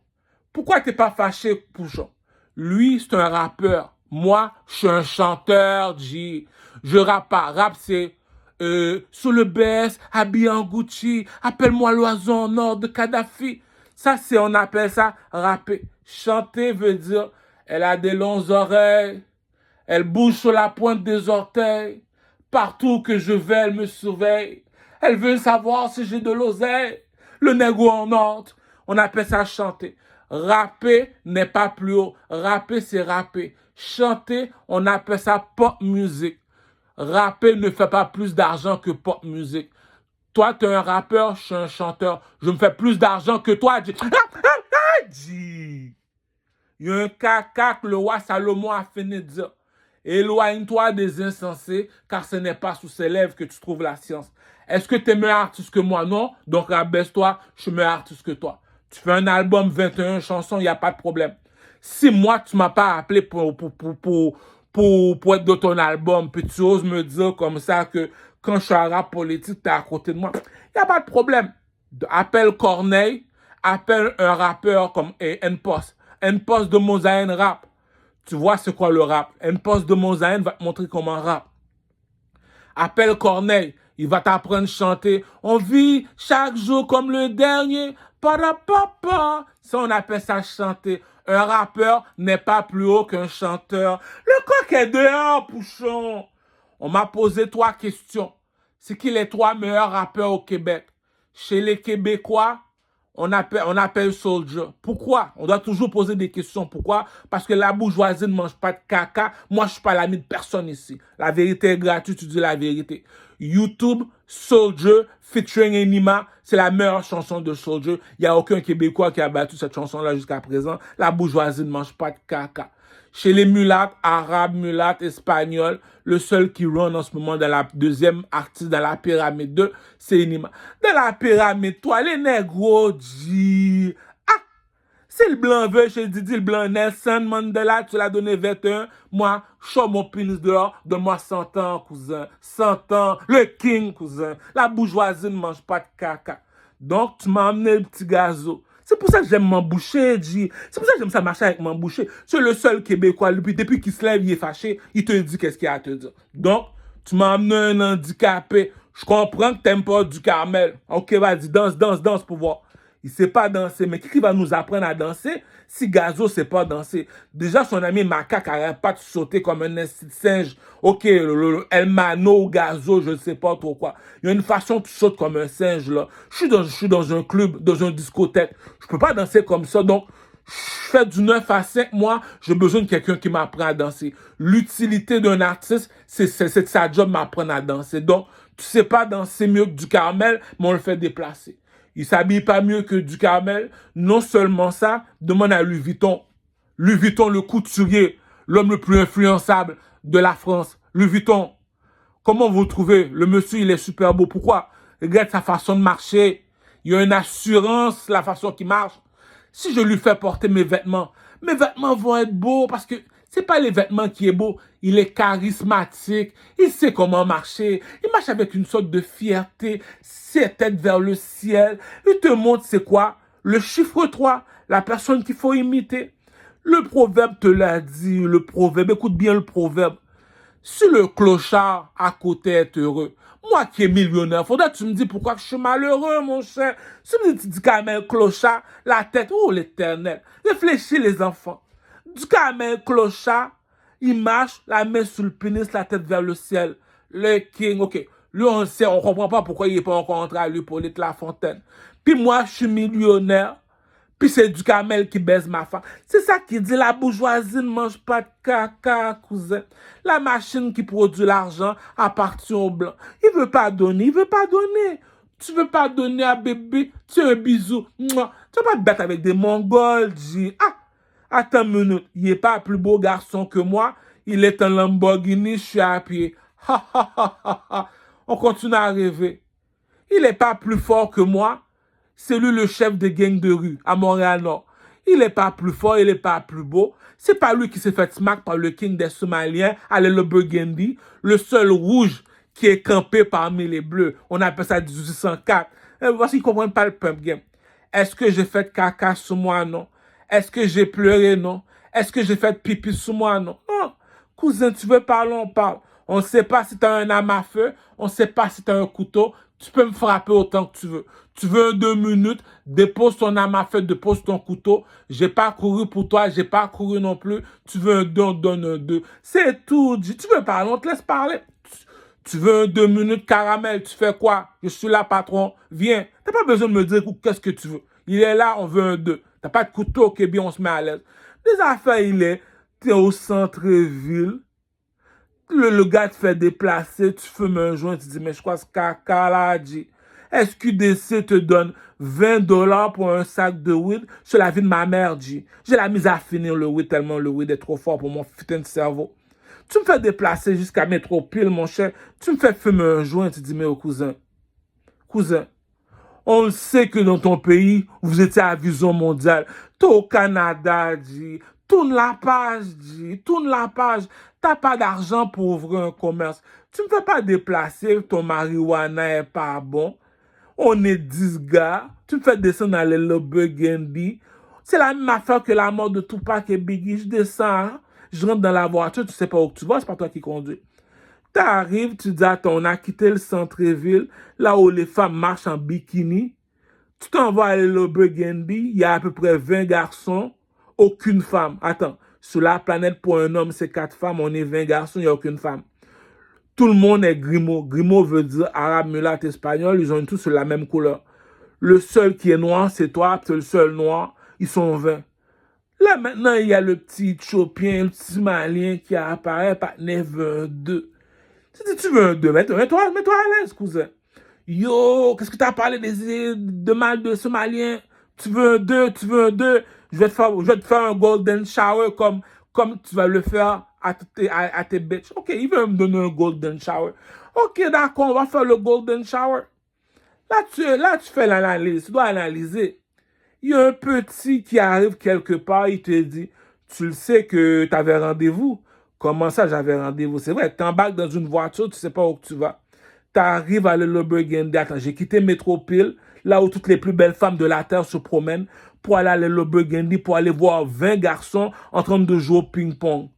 Pourquoi t'es pas fâché, Pouchon? Lui, c'est un rappeur. Moi, je suis un chanteur, je rappe pas. Rap, c'est sous le BS, habillé en Gucci, appelle-moi l'oiseau en or de Kadhafi. Ça, c'est, on appelle ça rapper. Chanter veut dire, elle a des longues oreilles, elle bouge sur la pointe des orteils. Partout que je vais, elle me surveille. Elle veut savoir si j'ai de l'oseille. Le négro en ordre, on appelle ça chanter. Rapper n'est pas plus haut. Rapper, c'est rapper. Chanter, on appelle ça pop music. Rapper ne fait pas plus d'argent que pop music. Toi, tu es un rappeur, je suis un chanteur. Je me fais plus d'argent que toi. Il y a un caca que le roi Salomon a fini de dire. Éloigne-toi des insensés, car ce n'est pas sous ses lèvres que tu trouves la science. Est-ce que tu es meilleur artiste que moi? Non. Donc rabaisse-toi, je suis meilleur artiste que toi. Tu fais un album, 21 chansons, il n'y a pas de problème. Si moi, tu m'as pas appelé pour être dans ton album, puis tu oses me dire comme ça que quand je suis un rap politique, tu es à côté de moi, il n'y a pas de problème. Appelle Corneille, appelle un rappeur comme N-Post. N-Post de Mosaïen rap. Tu vois c'est quoi le rap. N-Post de Mosaïen va te montrer comment rap. Appelle Corneille, il va t'apprendre à chanter. On vit chaque jour comme le dernier. Parapapa. Ça, on appelle ça chanter. Un rappeur n'est pas plus haut qu'un chanteur. Le coq est dehors, Pouchon. On m'a posé trois questions. C'est qui les trois meilleurs rappeurs au Québec? Chez les Québécois, on appelle Soulja. Pourquoi? On doit toujours poser des questions. Pourquoi? Parce que la bourgeoisie ne mange pas de caca. Moi, je ne suis pas l'ami de personne ici. La vérité est gratuite, tu dis la vérité. YouTube, Soulja, featuring Enima, c'est la meilleure chanson de Soulja. Il n'y a aucun Québécois qui a battu cette chanson-là jusqu'à présent. La bourgeoisie ne mange pas de caca. Chez les mulattes, arabes, mulattes, espagnols, le seul qui run en ce moment dans la deuxième artiste dans la pyramide 2, c'est Enima. Dans la pyramide 3, les négros disent, ah, Si le blanc veut, je dis, le blanc Nelson Mandela, tu l'as donné 21, moi, je sors mon pénis dehors, donne-moi 100 ans, cousin. 100 ans, le king, cousin. La bourgeoisie ne mange pas de caca. Donc, tu m'as amené le petit gazo. C'est pour ça que j'aime m'emboucher, G. C'est pour ça que j'aime ça marcher avec m'emboucher. C'est le seul Québécois, depuis qu'il se lève, il est fâché, il te dit qu'est-ce qu'il a à te dire. Donc, tu m'as amené un handicapé. Je comprends que t'aimes pas du Carmel. Ok, vas-y, danse pour voir. Il sait pas danser. Mais qui va nous apprendre à danser si Gazo sait pas danser? Déjà, son ami Macaque n'arrête pas de sauter comme un singe. Ok, El Mano, Gazo, je ne sais pas trop quoi. Il y a une façon, tu sautes comme un singe, là. Je suis dans un club, dans une discothèque. Je peux pas danser comme ça. Donc, je fais du 9 à 5 mois, j'ai besoin de quelqu'un qui m'apprend à danser. L'utilité d'un artiste, c'est sa job m'apprendre à danser. Donc, tu sais pas danser mieux que du Carmel, mais on le fait déplacer. Il s'habille pas mieux que du Carmel. Non seulement ça, demande à Louis Vuitton. Louis Vuitton, le couturier, l'homme le plus influençable de la France. Louis Vuitton, comment vous trouvez? Le monsieur, il est super beau. Pourquoi? Regarde sa façon de marcher. Il y a une assurance, la façon qu'il marche. Si je lui fais porter mes vêtements vont être beaux parce que c'est pas les vêtements qui est beau, il est charismatique, il sait comment marcher, il marche avec une sorte de fierté, ses têtes vers le ciel, il te montre c'est quoi? Le chiffre 3, la personne qu'il faut imiter. Le proverbe te l'a dit, le proverbe, écoute bien le proverbe. Si le clochard à côté est heureux, moi qui est millionnaire, faudrait que tu me dis pourquoi je suis malheureux, mon cher. Si tu dis quand même clochard, la tête, oh l'éternel. Réfléchis les enfants. Du camel clochard, il marche, la main sur le pénis, la tête vers le ciel. Le king, ok. Lui, on sait, on comprend pas pourquoi il n'est pas encore entré à l'Hippolyte Lafontaine. Puis moi, je suis millionnaire. Puis c'est du camel qui baise ma femme. C'est ça qui dit la bourgeoisie ne mange pas de caca, cousin. La machine qui produit l'argent appartient aux blancs. Il veut pas donner, il veut pas donner. Tu veux pas donner à bébé, tu as un bisou. Mouah. Tu vas pas te battre avec des Mongols, dis. Ah, attends une minute, il n'est pas plus beau garçon que moi. Il est un Lamborghini, je suis à pied. Ha ha ha ha ha. On continue à rêver. Il n'est pas plus fort que moi. C'est lui le chef de gang de rue à Montréal-Nord. Il n'est pas plus fort, il n'est pas plus beau. C'est pas lui qui s'est fait smack par le king des Somaliens, le Burgundy, le seul rouge qui est campé parmi les bleus. On appelle ça 1804. Voici qu'ils ne comprennent pas le pump game. Est-ce que j'ai fait caca sur moi? Non. Est-ce que j'ai pleuré? Non. Est-ce que j'ai fait pipi sur moi? Non. Non. Cousin, tu veux parler? On parle. On ne sait pas si tu as un arme à feu. On ne sait pas si tu as un couteau. Tu peux me frapper autant que tu veux. Tu veux un 2 minutes, dépose ton arme à feu, dépose ton couteau. J'ai pas couru pour toi, j'ai pas couru non plus. Tu veux un 2, on donne un 2. C'est tout. Tu veux parler, on te laisse parler. Tu veux un 2 minutes caramel, tu fais quoi? Je suis là, patron. Viens. T'as pas besoin de me dire qu'est-ce que tu veux. Il est là, on veut un 2. T'as pas de couteau, ok, bien, on se met à l'aise. Les affaires, t'es au centre-ville. Le gars te fait déplacer, tu fumes un joint, tu dis, mais je crois que ce caca là, dit. SQDC te donne $20 pour un sac de weed. C'est la vie de ma mère, dit. J'ai la mise à finir le weed tellement le weed est trop fort pour mon putain de cerveau. Tu me fais déplacer jusqu'à Métropile, mon cher. Tu me fais fumer un joint, tu dis, mais au cousin, on sait que dans ton pays, vous étiez à vision mondiale. T'es au Canada, dit. Tourne la page, dit. Tourne la page. T'as pas d'argent pour ouvrir un commerce. Tu me fais pas déplacer. Ton marijuana est pas bon. On est 10 gars. Tu me fais descendre dans le Burgundy. C'est la même affaire que la mort de Tupac et Biggie. Je descends, hein? Je rentre dans la voiture. Tu sais pas où tu vas. C'est pas toi qui conduis. T'arrives, tu dis, attends, on a quitté le centre-ville, là où les femmes marchent en bikini. Tu t'en vas aller au Burgundy, il y a à peu près 20 garçons, aucune femme. Attends, sur la planète, pour un homme, c'est 4 femmes, on est 20 garçons, il n'y a aucune femme. Tout le monde est Grimaud. Grimaud veut dire arabe, mulâtre, espagnol, ils ont tous la même couleur. Le seul qui est noir, c'est toi, c'est le seul noir, ils sont 20. Là, maintenant, il y a le petit Éthiopien, le petit Malien qui apparaît, partenaire 22. Si tu veux un 2, mets-toi à l'aise, cousin. Yo, qu'est-ce que tu as parlé de mal de Somalien? Tu veux un 2. Je vais te faire un golden shower comme tu vas le faire à tes bitches. Ok, il veut me donner un golden shower. Ok, d'accord, on va faire le golden shower. Là, tu fais l'analyse, tu dois analyser. Il y a un petit qui arrive quelque part, il te dit, tu le sais que tu avais rendez-vous. Comment ça, j'avais rendez-vous? C'est vrai, tu embarques dans une voiture, tu sais pas où tu vas. Tu arrives à le Burgundy. Attends, j'ai quitté Métropile, là où toutes les plus belles femmes de la Terre se promènent, pour aller à le Burgundy, pour aller voir 20 garçons en train de jouer au ping-pong.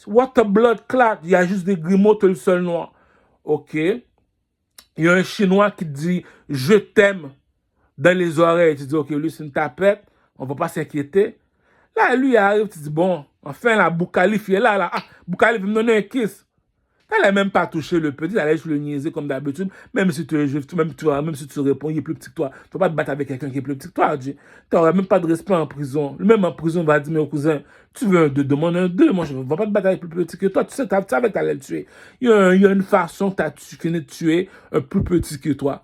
What a blood clot. Il y a juste des grumeaux, tu es le seul noir. OK. Il y a un Chinois qui te dit « Je t'aime » dans les oreilles. Tu dis « OK, lui, c'est une tapette. On ne va pas s'inquiéter. » Là, lui, il arrive, tu dis « Bon, enfin, la Boukalif, il est là. Ah, Boukalif, il me donne un kiss. » Elle n'a même pas touché le petit, elle allait juste le niaiser comme d'habitude. Même si tu es juif, même si tu réponds, il est plus petit que toi. Tu ne vas pas te battre avec quelqu'un qui est plus petit que toi. Tu n'auras même pas de respect en prison. Même en prison, on va dire, mais cousin, tu veux un 2, demande un 2. Moi, je ne vais pas te battre avec plus petit que toi. Tu sais, tu savais que tu allais le tuer. Il y a une façon que tu finis de tuer un plus petit que toi.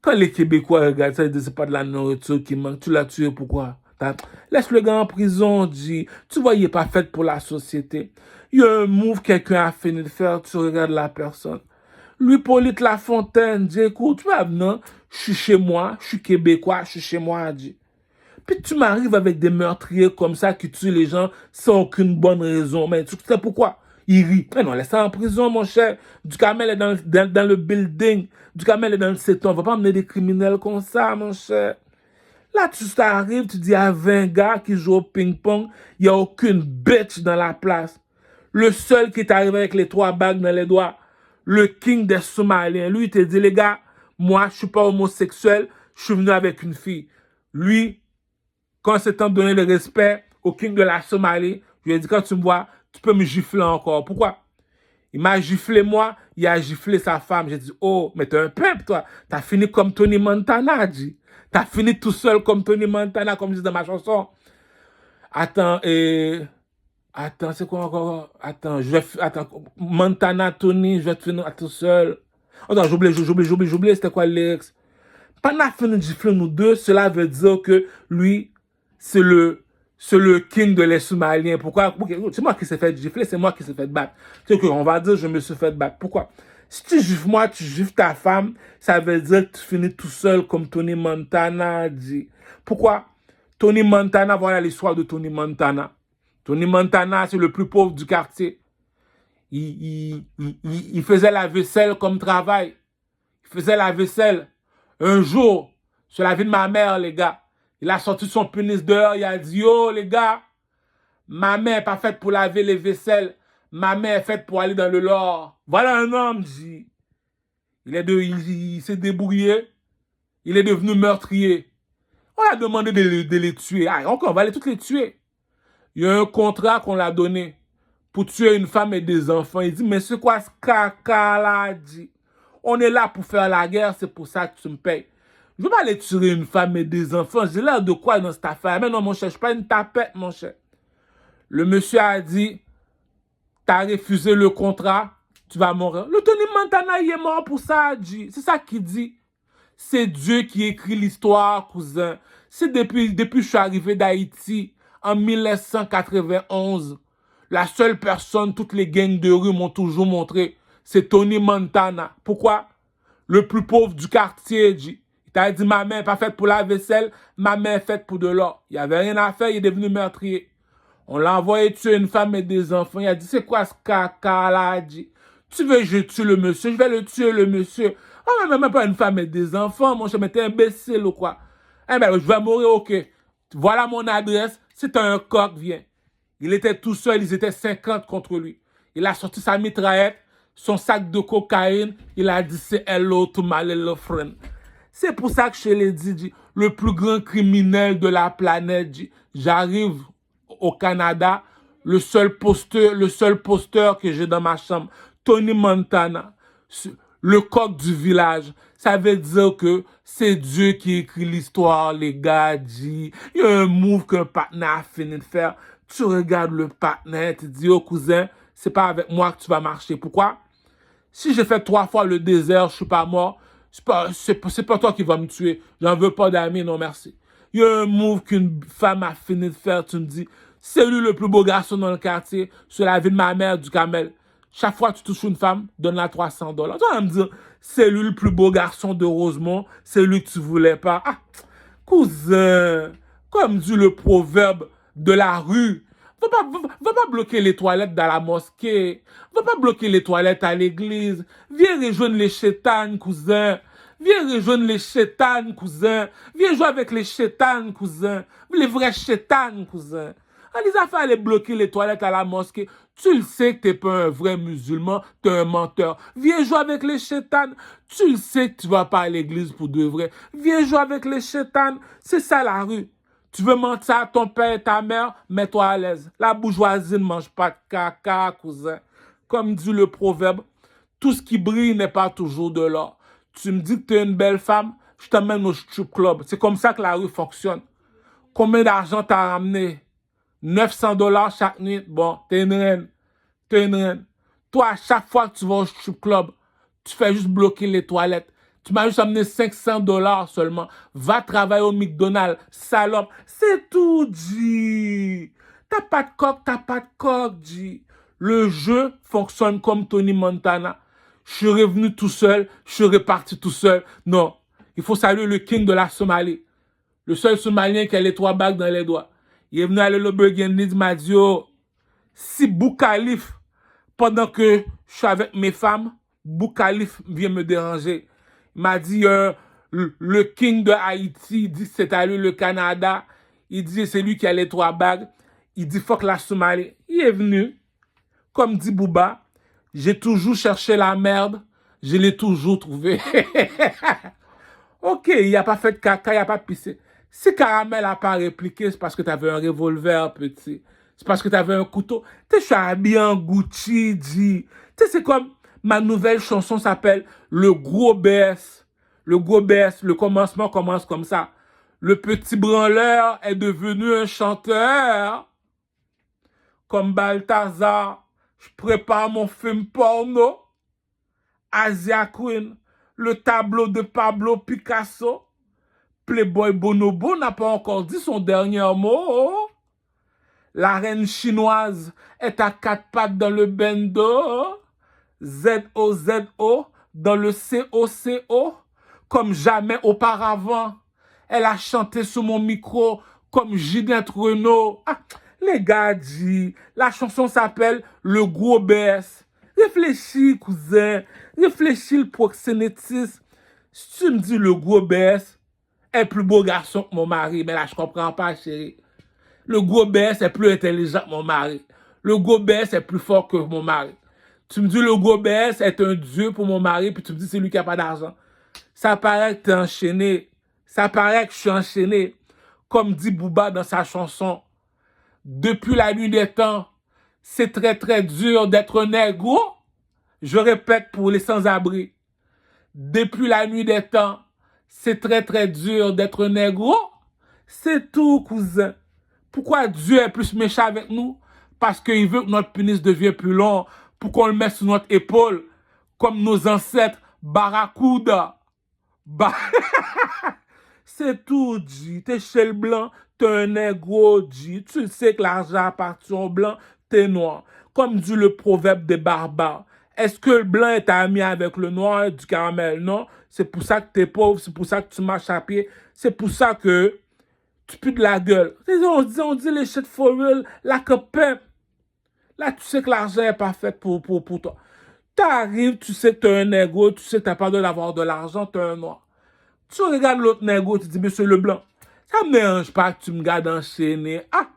Quand les Québécois regardent ça, ils disent c'est pas de la nourriture qui manque. Tu l'as tué, pourquoi? Laisse le gars en prison, dit. Tu vois, il n'est pas fait pour la société. Il y a un move que quelqu'un a fini de faire, tu regardes la personne. Lui, Paulite Lafontaine, dit, écoute, tu vois, non, je suis chez moi, je suis Québécois, je suis chez moi, dit. Puis tu m'arrives avec des meurtriers comme ça qui tuent les gens sans aucune bonne raison. Mais tu sais pourquoi? Il rit. Mais non, laisse ça en prison, mon cher. Ducamel est dans le building. Ducamel est dans le séton. On ne va pas amener des criminels comme ça, mon cher. Là, tu t'arrives, tu dis à 20 gars qui jouent au ping-pong, il n'y a aucune bitch dans la place. Le seul qui est arrivé avec les 3 bagues dans les doigts, le king des Somaliens, lui, il te dit, les gars, moi, je ne suis pas homosexuel, je suis venu avec une fille. Lui, quand c'est temps de donner le respect au king de la Somalie, je lui ai dit, quand tu me vois, tu peux me gifler encore. Pourquoi? Il m'a giflé moi, il a giflé sa femme. J'ai dit, oh, mais t'es un pimp, toi. T'as fini comme Tony Montana, dit. T'as fini tout seul comme Tony Montana, comme je dis dans ma chanson. Attends, attends, c'est quoi encore? Attends, attends, Montana, Tony, je vais te finir tout seul. Attends, j'oublie, c'était quoi le lyrics? Pendant fini de gifler nous deux, cela veut dire que lui, c'est le king de les Somaliens. Pourquoi? C'est moi qui s'est fait gifler, c'est moi qui s'est fait battre. C'est qu'on va dire, je me suis fait battre. Pourquoi? Si tu gifles moi, tu gifles ta femme, ça veut dire que tu finis tout seul comme Tony Montana dit. Pourquoi? Tony Montana, voilà l'histoire de Tony Montana. Tony Montana, c'est le plus pauvre du quartier. Il faisait la vaisselle comme travail. Il faisait la vaisselle. Un jour, sur la vie de ma mère, les gars, il a sorti son pénis dehors, il a dit, yo, les gars, ma main n'est pas faite pour laver les vaisselles, ma main est faite pour aller dans le lore. Voilà un homme, dit. Il s'est débrouillé, il est devenu meurtrier. On a demandé de les tuer. Ah, encore, on va aller toutes les tuer. Il y a un contrat qu'on l'a donné pour tuer une femme et des enfants. Il dit, mais c'est quoi ce caca là, dit? On est là pour faire la guerre, c'est pour ça que tu me payes. Je ne veux pas aller tuer une femme et des enfants. J'ai l'air de quoi dans cette affaire? Mais non, mon cher, je ne suis pas une tapette, mon cher. Le monsieur a dit, tu as refusé le contrat, tu vas mourir. Le Tony Montana, il est mort pour ça, dit. C'est ça qu'il dit. C'est Dieu qui écrit l'histoire, cousin. C'est depuis que je suis arrivé d'Haïti, en 1991, la seule personne, toutes les gangs de rue m'ont toujours montré, c'est Tony Montana. Pourquoi? Le plus pauvre du quartier, dit. Il t'a dit, ma main n'est pas faite pour la vaisselle, ma main est faite pour de l'or. Il n'y avait rien à faire, il est devenu meurtrier. On l'a envoyé tuer une femme et des enfants. Il a dit, c'est quoi ce caca là, dit. Tu veux que je tue le monsieur? Je vais le tuer, le monsieur. Oh, mais même pas une femme et des enfants, mon cher, mais t'es imbécile ou quoi? Eh ben, je vais mourir, ok. Voilà mon adresse. Si t'as un coq, viens. Il était tout seul, ils étaient 50 contre lui. Il a sorti sa mitraillette, son sac de cocaïne. Il a dit, c'est hello to my little friend. C'est pour ça que je l'ai dit, le plus grand criminel de la planète, j'arrive au Canada, le seul posteur que j'ai dans ma chambre, Tony Montana, le coq du village. Ça veut dire que c'est Dieu qui écrit l'histoire, les gars, dit. Il y a un move qu'un partenaire a fini de faire. Tu regardes le partenaire, tu dis, oh cousin, c'est pas avec moi que tu vas marcher. Pourquoi? Si j'ai fait 3 fois le désert, je suis pas mort, c'est pas toi qui vas me tuer. J'en veux pas d'amis, non merci. Il y a un move qu'une femme a fini de faire, tu me dis, c'est lui le plus beau garçon dans le quartier, sur la vie de ma mère, du Camel. Chaque fois que tu touches une femme, donne-la $300. Tu vas me dire, c'est lui le plus beau garçon de Rosemont, c'est lui que tu voulais pas. Ah, cousin, Comme dit le proverbe de la rue, va pas bloquer les toilettes dans la mosquée. Va pas bloquer les toilettes à l'église. Viens rejoindre les chétanes, cousin. Viens rejoindre les chétanes, cousin. Viens jouer avec les chétanes, cousin. Les vrais chétanes, cousin. Les affaires aller bloquer les toilettes à la mosquée. Tu le sais que t'es pas un vrai musulman, t'es un menteur. Viens jouer avec les chétanes. Tu le sais que tu vas pas à l'église pour de vrai. Viens jouer avec les chétanes. C'est ça la rue. Tu veux mentir à ton père et ta mère, mets-toi à l'aise. La bourgeoisie ne mange pas de caca, cousin. Comme dit le proverbe, tout ce qui brille n'est pas toujours de l'or. Tu me dis que tu es une belle femme, je t'emmène au strip club. C'est comme ça que la rue fonctionne. Combien d'argent t'as ramené? 900 $ chaque nuit. Bon, t'es une reine. T'es une reine. Toi, à chaque fois que tu vas au strip club, tu fais juste bloquer les toilettes. Tu m'as juste amené 500 $ seulement. Va travailler au McDonald's, salope. C'est tout, G. T'as pas de coq, G. Le jeu fonctionne comme Tony Montana. Je suis revenu tout seul, je suis reparti tout seul. Non, il faut saluer le king de la Somalie. Le seul Somalien qui a les 3 bagues dans les doigts. Il est venu à le Burgundy, il m'a dit, oh, si Boukalif, pendant que je suis avec mes femmes, Boukalif vient me déranger. Il m'a dit, le king de Haïti dit c'est à lui le Canada. Il dit c'est lui qui a les 3 bagues. Il dit fuck la Somalie. Il est venu, comme dit Bouba, j'ai toujours cherché la merde, je l'ai toujours trouvé. Ok, il n'a pas fait de caca, il n'a pas pissé. Si Caramel n'a pas répliqué, c'est parce que tu avais un revolver, petit. C'est parce que tu avais un couteau. Tu sais, je suis habillé en Gucci, dit. Tu sais, c'est comme ma nouvelle chanson s'appelle Le Gros BS. Le Gros BS, le commencement commence comme ça. Le petit branleur est devenu un chanteur. Comme Balthazar, je prépare mon film porno. Asia Queen, le tableau de Pablo Picasso. Playboy Bonobo n'a pas encore dit son dernier mot. La reine chinoise est à 4 pattes dans le bendo. ZOZO dans le COCO. Comme jamais auparavant. Elle a chanté sous mon micro comme Ginette Renault. Ah, les gars, la chanson s'appelle Le Gros BS. Réfléchis, cousin. Réfléchis le proxénétisme. Si tu me dis le gros BS est plus beau garçon que mon mari, mais là, je comprends pas, chérie. Le gros BS est plus intelligent que mon mari. Le gros BS est plus fort que mon mari. Tu me dis le gros BS est un dieu pour mon mari, puis tu me dis c'est lui qui a pas d'argent. Ça paraît que t'es enchaîné. Ça paraît que je suis enchaîné. Comme dit Booba dans sa chanson. Depuis la nuit des temps, c'est très très dur d'être négro. Je répète pour les sans-abri. Depuis la nuit des temps, c'est très très dur d'être négro. C'est tout, cousin. Pourquoi Dieu est plus méchant avec nous? Parce qu'il veut que notre pénis devienne plus long pour qu'on le mette sur notre épaule, comme nos ancêtres Barracuda. C'est tout, G. T'es chez le blanc, t'es un négro, G. Tu sais que l'argent appartient au blanc, t'es noir. Comme dit le proverbe des barbares. Est-ce que le blanc est ami avec le noir du caramel? Non. C'est pour ça que t'es pauvre, c'est pour ça que tu marches à pied, c'est pour ça que tu pues de la gueule. On dit les shit for real, la copine. Là, tu sais que l'argent est pas fait pour toi. T'arrives, tu sais que t'es un négro, tu sais que t'as pas besoin d'avoir de l'argent, t'es un noir. Tu regardes l'autre négro, tu dis, monsieur Leblanc, ça me dérange pas que tu me gardes enchaîné. Ah,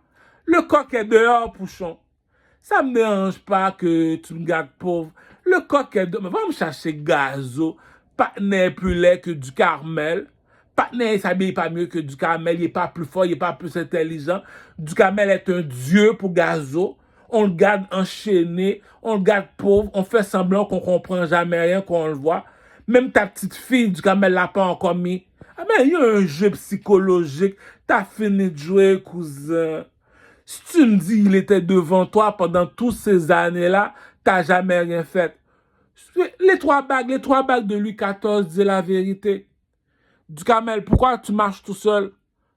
le coq est dehors, Pouchon. Ça me dérange pas que tu me gardes pauvre. Le coq est dehors. Mais va me chercher Gazo. Patnet plus laid que du Carmel. Patnet, il s'habille pas mieux que du Carmel. Il est pas plus fort, il est pas plus intelligent. Du Carmel est un dieu pour Gazo. On le garde enchaîné, on le garde pauvre, on fait semblant qu'on comprend jamais rien, qu'on le voit. Même ta petite fille, du Carmel l'a pas encore mis. Ah mais il y a un jeu psychologique. T'as fini de jouer, cousin. Si tu me dis il était devant toi pendant toutes ces années-là, t'as jamais rien fait. Les 3 bagues de Louis XIV, dis la vérité. Du Carmel, pourquoi tu marches tout seul?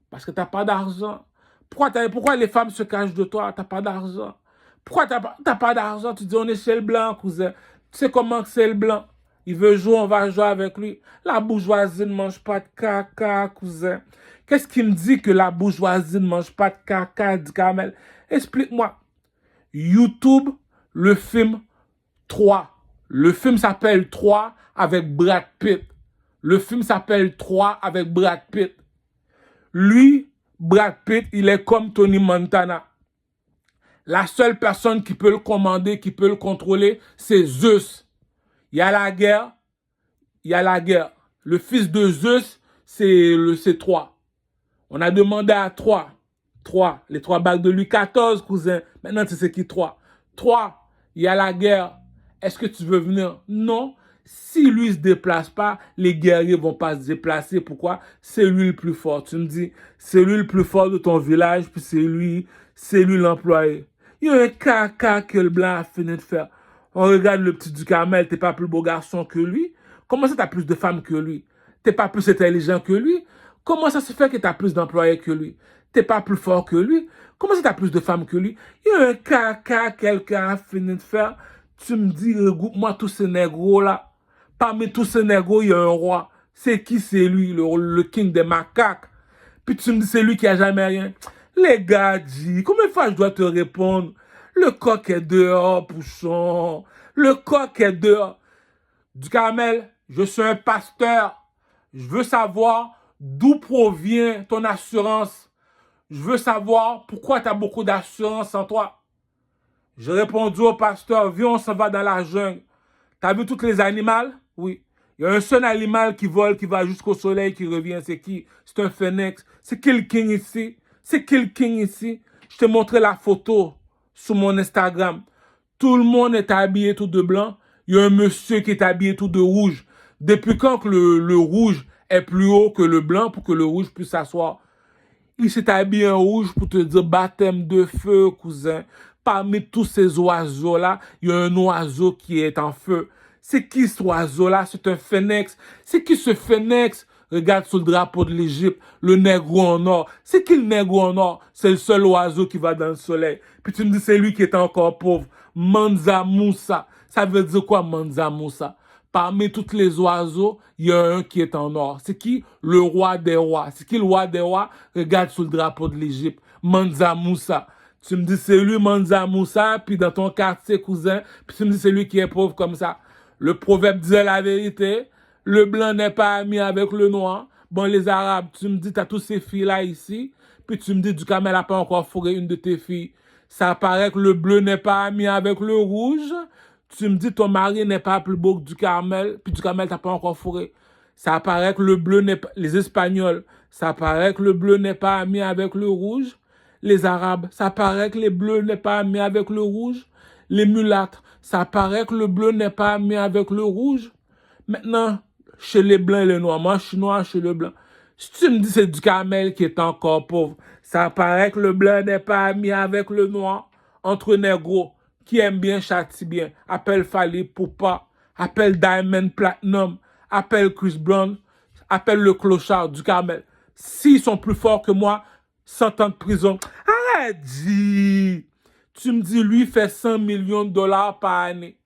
Parce que t'as pas d'argent. Pourquoi les femmes se cachent de toi? T'as pas d'argent. Pourquoi t'as pas d'argent? Tu dis on est chez le blanc, cousin. Tu sais comment c'est le blanc? Il veut jouer, on va jouer avec lui. La bourgeoisie ne mange pas de caca, cousin. Qu'est-ce qui me dit que la bourgeoisie ne mange pas de caca, du caramel? Explique-moi. YouTube, le film 3. Le film s'appelle 3 avec Brad Pitt. Le film s'appelle 3 avec Brad Pitt. Lui, Brad Pitt, il est comme Tony Montana. La seule personne qui peut le commander, qui peut le contrôler, c'est Zeus. Il y a la guerre, il y a la guerre. Le fils de Zeus, c'est 3. On a demandé à 3. 3. Les 3 bagues de Louis XIV, cousin. Maintenant, tu sais qui 3. 3. Il y a la guerre. Est-ce que tu veux venir? Non. Si lui ne se déplace pas, les guerriers ne vont pas se déplacer. Pourquoi? C'est lui le plus fort. Tu me dis, c'est lui le plus fort de ton village, puis c'est lui l'employé. Il y a un caca que le blanc a fini de faire. On regarde le petit Ducamel, t'es pas plus beau garçon que lui? Comment ça t'as plus de femmes que lui? T'es pas plus intelligent que lui? Comment ça se fait que t'as plus d'employés que lui? T'es pas plus fort que lui? Comment ça t'as plus de femmes que lui? Il y a un caca quelqu'un a fini de faire. Tu me dis, regroupe-moi tous ces négros là. Parmi tous ces négros, il y a un roi. C'est qui c'est lui, le king des macaques? Puis tu me dis, c'est lui qui a jamais rien. Les gars, dis, combien de fois je dois te répondre? Le coq est dehors, Pouchon. Le coq est dehors. Ducamel, je suis un pasteur. Je veux savoir d'où provient ton assurance. Je veux savoir pourquoi tu as beaucoup d'assurance en toi. J'ai répondu au pasteur, viens, on s'en va dans la jungle. T'as vu tous les animaux? Oui. Il y a un seul animal qui vole, qui va jusqu'au soleil, qui revient. C'est qui? C'est un phénix. C'est qui le king ici? C'est qui le king ici? Je t'ai montré la photo sur mon Instagram. Tout le monde est habillé tout de blanc. Il y a un monsieur qui est habillé tout de rouge. Depuis quand que le rouge est plus haut que le blanc pour que le rouge puisse s'asseoir? Il s'est habillé en rouge pour te dire baptême de feu, cousin. Parmi tous ces oiseaux-là, il y a un oiseau qui est en feu. C'est qui cet oiseau-là? C'est un phénix. C'est qui ce phénix? Regarde sur le drapeau de l'Égypte, le négro en or. C'est qui le négro en or? C'est le seul oiseau qui va dans le soleil. Puis tu me dis, c'est lui qui est encore pauvre. Mansa Moussa. Ça veut dire quoi, Mansa Moussa? Parmi tous les oiseaux, il y a un qui est en or. C'est qui? Le roi des rois. C'est qui le roi des rois? Regarde sur le drapeau de l'Égypte. Mansa Moussa. Tu me dis, c'est lui, Mansa Moussa, puis dans ton quartier, cousin, puis tu me dis, c'est lui qui est pauvre comme ça. Le proverbe disait la vérité. Le blanc n'est pas ami avec le noir. Bon, les Arabes, tu me dis, t'as tous ces filles-là ici, puis tu me dis, Ducamel n'a pas encore fourré une de tes filles. Ça paraît que le bleu n'est pas ami avec le rouge. Tu me dis, ton mari n'est pas plus beau que Ducamel, puis Ducamel t'as pas encore fourré. Ça paraît que le bleu n'est pas... Les Espagnols, ça paraît que le bleu n'est pas ami avec le rouge. Les Arabes, ça paraît que le bleu n'est pas ami avec le rouge. Les mulâtres, ça paraît que le bleu n'est pas ami avec le rouge. Maintenant, chez les blancs et les noirs, moi je suis noir chez le blanc. Si tu me dis c'est Ducamel qui est encore pauvre, ça paraît que le blanc n'est pas ami avec le noir. Entre négros, qui aiment bien châtie bien. Appelle Fally Poupa, appelle Diamond Platinum, appelle Chris Brown, appelle le clochard Ducamel. S'ils sont plus forts que moi, 100 ans de prison. Arrête, dis. Tu me dis, lui fait 100 millions de dollars par année.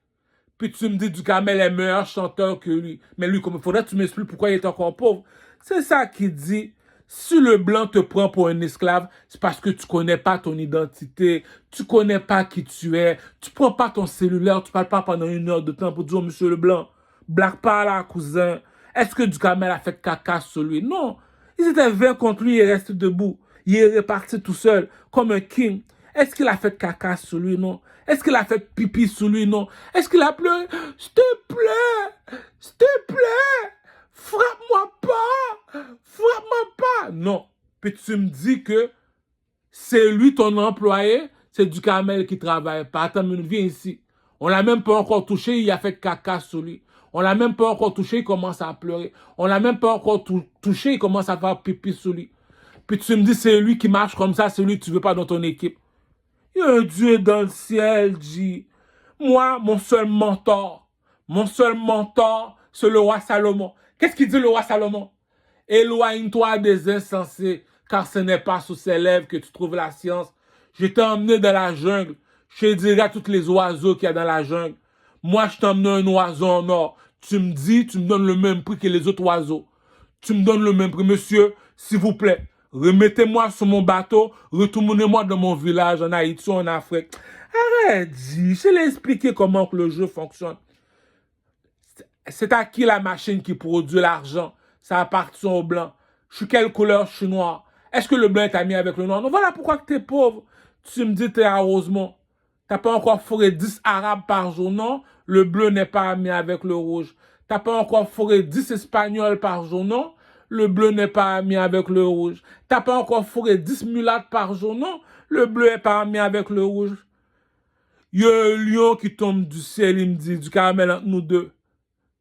Puis tu me dis, Ducamel est meilleur chanteur que lui. Mais lui, comme il faudrait que tu m'expliques pourquoi il est encore pauvre. C'est ça qui dit, si le blanc te prend pour un esclave, c'est parce que tu connais pas ton identité, tu connais pas qui tu es, tu prends pas ton cellulaire, tu parles pas pendant 1 heure de temps pour dire, oh, monsieur le blanc, blague pas là, cousin. Est-ce que Ducamel a fait caca sur lui? Non. Ils étaient 20 contre lui, il reste debout. Il est reparti tout seul, comme un king. Est-ce qu'il a fait caca sur lui? Non. Est-ce qu'il a fait pipi sur lui? Non. Est-ce qu'il a pleuré? S'il te plaît! S'il te plaît! Frappe-moi pas! Frappe-moi pas! Non. Puis tu me dis que c'est lui ton employé, c'est Ducamel qui travaille pas. Attends, viens ici. On l'a même pas encore touché, il a fait caca sur lui. On l'a même pas encore touché, il commence à pleurer. On l'a même pas encore touché, il commence à faire pipi sur lui. Puis tu me dis, c'est lui qui marche comme ça, c'est lui que tu veux pas dans ton équipe. Il y a un Dieu dans le ciel, dit. Moi, mon seul mentor, c'est le roi Salomon. Qu'est-ce qu'il dit le roi Salomon? Éloigne-toi des insensés, car ce n'est pas sous ses lèvres que tu trouves la science. Je t'ai emmené dans la jungle. Je te dirai à tous les oiseaux qu'il y a dans la jungle. Moi, je t'ai emmené un oiseau en or. Tu me dis, tu me donnes le même prix que les autres oiseaux. Tu me donnes le même prix. Monsieur, s'il vous plaît, Remettez-moi sur mon bateau, retournez-moi dans mon village en Haïti ou en Afrique. Arrête, dis, je l'ai expliqué comment que le jeu fonctionne. C'est à qui la machine qui produit l'argent? Ça appartient au blanc. Je suis quelle couleur? Je suis noir. Est-ce que le blanc est ami avec le noir? Non, voilà pourquoi tu es pauvre. Tu me dis que tu es à Rosemont. T'as pas encore foré 10 arabes par jour, non? Le bleu n'est pas ami avec le rouge. T'as pas encore foré 10 espagnols par jour, non? Le bleu n'est pas ami avec le rouge. T'as pas encore foré 10 mulattes par jour, non? Le bleu n'est pas ami avec le rouge. Il y a un lion qui tombe du ciel, il me dit, du caramel entre nous deux.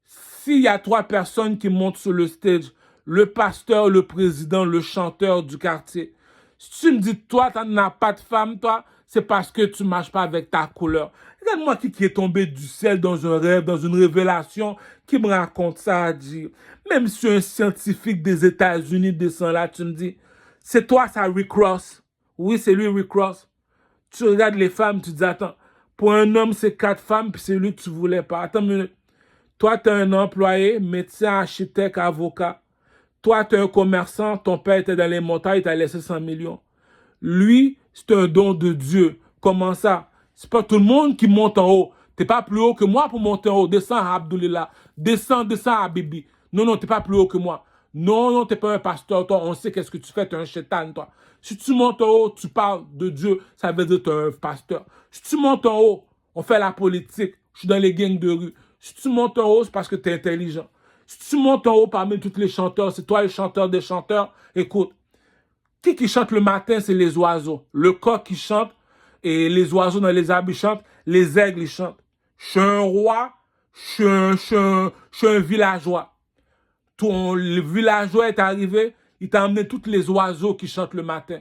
S'il y a 3 personnes qui montent sur le stage, le pasteur, le président, le chanteur du quartier, si tu me dis, toi, tu n'as pas de femme, toi, c'est parce que tu ne marches pas avec ta couleur. Regarde-moi qui est tombé du ciel dans un rêve, dans une révélation, qui me raconte ça à dire. Même si un scientifique des États-Unis descend là, tu me dis, c'est toi, ça, Rick Ross. Oui, c'est lui, Rick Ross. Tu regardes les femmes, tu dis, attends, pour un homme, c'est 4 femmes, puis c'est lui que tu voulais pas. Attends une minute. Toi, tu es un employé, médecin, architecte, avocat. Toi, tu es un commerçant, ton père était dans les montagnes, il t'a laissé 100 millions. Lui, c'est un don de Dieu. Comment ça? C'est pas tout le monde qui monte en haut. T'es pas plus haut que moi pour monter en haut. Descends à Abdoulillah. Descends à Bibi. Non, non, t'es pas plus haut que moi. Non, non, t'es pas un pasteur, toi. On sait qu'est-ce que tu fais, t'es un chétan, toi. Si tu montes en haut, tu parles de Dieu, ça veut dire que t'es un pasteur. Si tu montes en haut, on fait la politique. Je suis dans les gangs de rue. Si tu montes en haut, c'est parce que t'es intelligent. Si tu montes en haut parmi tous les chanteurs, c'est toi le chanteur des chanteurs. Écoute, qui chante le matin, c'est les oiseaux. Le coq qui chante, et les oiseaux dans les arbres ils chantent, les aigles ils chantent. Je suis un roi, je suis un villageois. Le villageois est arrivé, il t'a amené tous les oiseaux qui chantent le matin.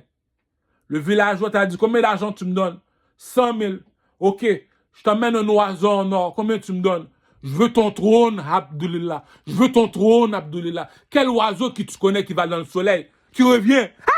Le villageois t'a dit, combien d'argent tu me donnes? 100 000. Ok, je t'emmène un oiseau en or, combien tu me donnes? Je veux ton trône, Abdoulillah. Je veux ton trône, Abdoulillah. Quel oiseau que tu connais qui va dans le soleil? Qui revient? Ah,